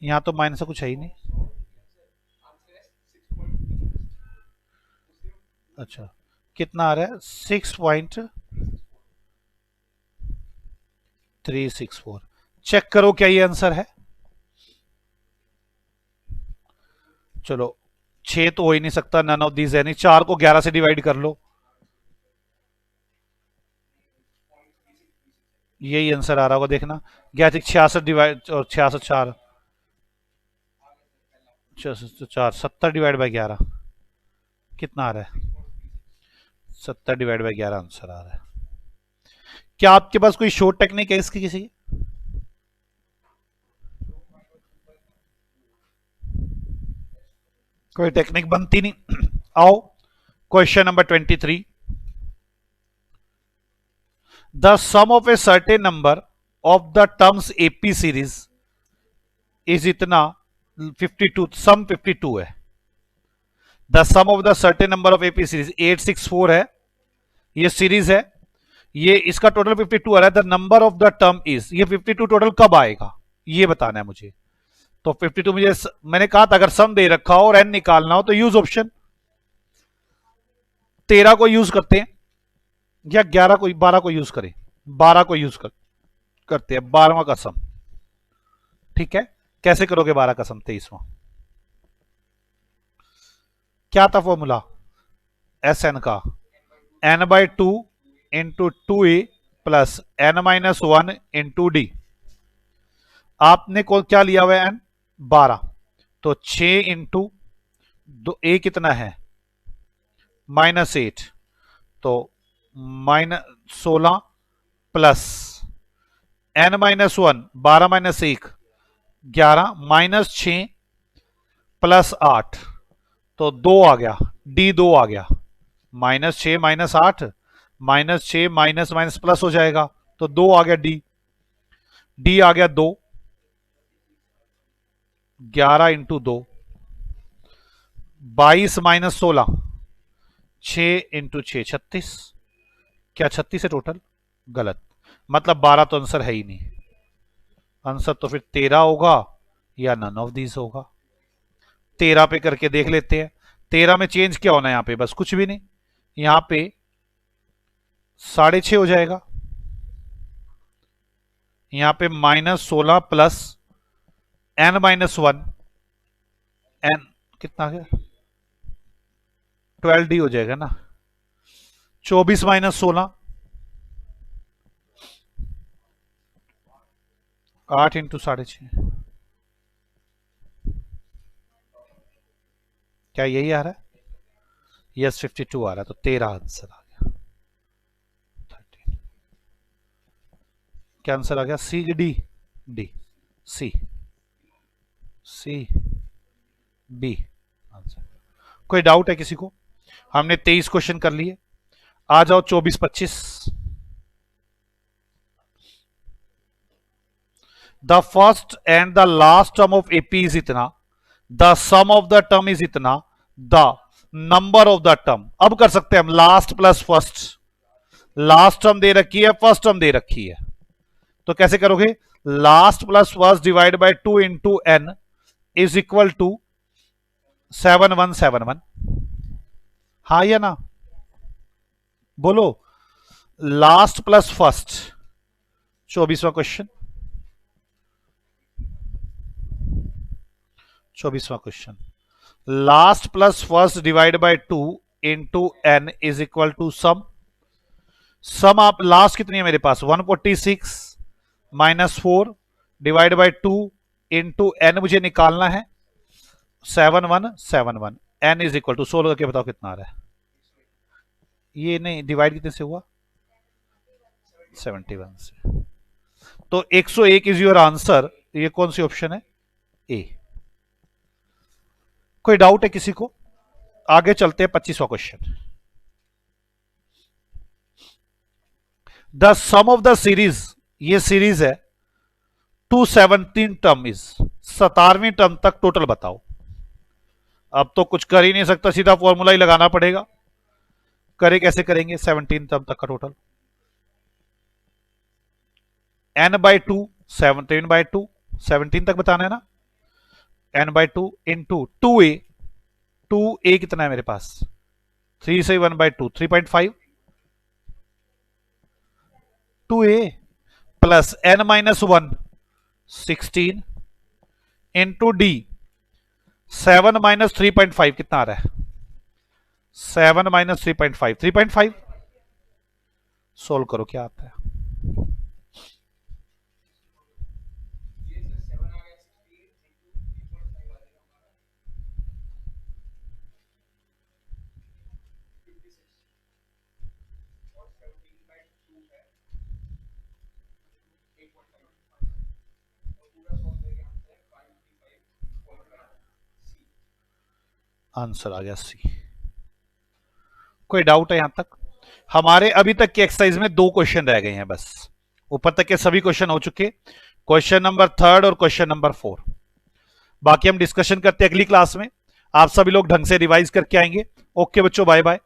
यहां तो माइनस कुछ है ही नहीं। अच्छा, कितना आ रहा है 6.364, चेक करो क्या ये आंसर है। चलो 6 तो हो ही नहीं सकता, नन ऑफ दीज है नहीं, 4 को 11 से डिवाइड कर लो, यही आंसर आ रहा होगा, देखना 66 डिवाइड और 66 4 4 70 डिवाइड बाई 11 कितना आ रहा है, 70 डिवाइड बाई 11 आंसर आ रहा है। क्या आपके पास कोई शॉर्ट टेक्निक है इसकी किसी की? कोई टेक्निक बनती नहीं। आओ question number 23, the sum of a certain number of the terms AP series is इतना 52, सम 52 है, the sum of the certain number of AP series 864 है, ये सीरीज है, ये इसका टोटल 52 आ रहा है, the number of the term is, ये 52 टोटल कब आएगा ये बताना है मुझे। तो 52 मुझे, मैंने कहा था अगर सम दे रखा हो और एन निकालना हो तो यूज ऑप्शन, 13 को यूज करते हैं या 11 को, 12 को यूज करें, 12 को यूज करते हैं, 12वां का सम। ठीक है, कैसे करोगे 12 का सम 23वां, क्या था फॉर्मूला एस एन का, n/2 into 2a plus n-1 into D, आपने को क्या लिया हुआ है n 12, तो 6 इंटू ए कितना है -8, तो -16 प्लस n-1 12 माइनस 1 11 -6 प्लस 8, तो 2 आ गया, डी 2 आ गया, -6 -8 -6 माइनस माइनस प्लस हो जाएगा, तो 2 आ गया डी, डी आ गया 2, 11 इंटू 2 22 माइनस 16, 6 इंटू 6 36, क्या 36 है टोटल, गलत, मतलब 12 तो आंसर है ही नहीं, आंसर तो फिर 13 होगा या नन ऑफ दीज होगा। 13 पे करके देख लेते हैं, 13 में चेंज क्या होना है यहां पे, बस कुछ भी नहीं, यहां पे 6.5 हो जाएगा, यहां पे -16 प्लस n-1, n कितना आ गया 12d हो जाएगा ना, 24 माइनस 16 8 इंटू 6.5, क्या यही आ रहा है, यस 52 आ रहा है, तो 13 आंसर आ गया, 13 क्या आंसर आ गया, C D, D C, C B answer. कोई डाउट है किसी को? हमने 23 क्वेश्चन कर लिए, आ जाओ 24-25, the first and the last term of AP is इतना, the sum of the term is इतना, the number of the term, अब कर सकते हैं हम last plus first, last term दे रखी है, फर्स्ट टर्म दे रखी है, तो कैसे करोगे, last plus first divide by 2 into n is equal to 7171, हाँ या ना, बोलो, लास्ट प्लस फर्स्ट, 24वां क्वेश्चन, 24वां question, last plus first divide by 2 into n is equal to sum. Sum आप लास्ट कितनी है मेरे पास 146 minus 4 divide by 2 into n मुझे निकालना है 7171, एन इज इक्वल टू 16 करके बताओ कितना आ रहा है। ये नहीं डिवाइड कितने से हुआ 71 से, तो 101 इज योर आंसर। ये कौन सी ऑप्शन है ए। कोई डाउट है किसी को? आगे चलते हैं 25वां question. The sum of the series, ये सीरीज है, टू 17 टर्म इज, 17वीं टर्म तक टोटल बताओ। अब तो कुछ कर ही नहीं सकता, सीधा फॉर्मूला ही लगाना पड़ेगा। करे कैसे करेंगे 17 टर्म तक का टोटल? n बाई 2 17 बाई 2 17 तक बताना है ना, n बाई 2 इंटू 2a कितना है मेरे पास 3 से 1 by 2 3.5 2a plus n minus 1 16 into d 7 minus 3.5 कितना आ रहा है 7 माइनस 3.5 सोल्व करो क्या आता है। आंसर आ गया सी। कोई डाउट है यहां तक? हमारे अभी तक की एक्सरसाइज में 2 क्वेश्चन रह गए हैं बस, ऊपर तक के सभी क्वेश्चन हो चुके, क्वेश्चन नंबर 3 और क्वेश्चन नंबर 4। बाकी हम डिस्कशन करते हैं अगली क्लास में। आप सभी लोग ढंग से रिवाइज करके आएंगे। ओके बच्चों, बाय बाय।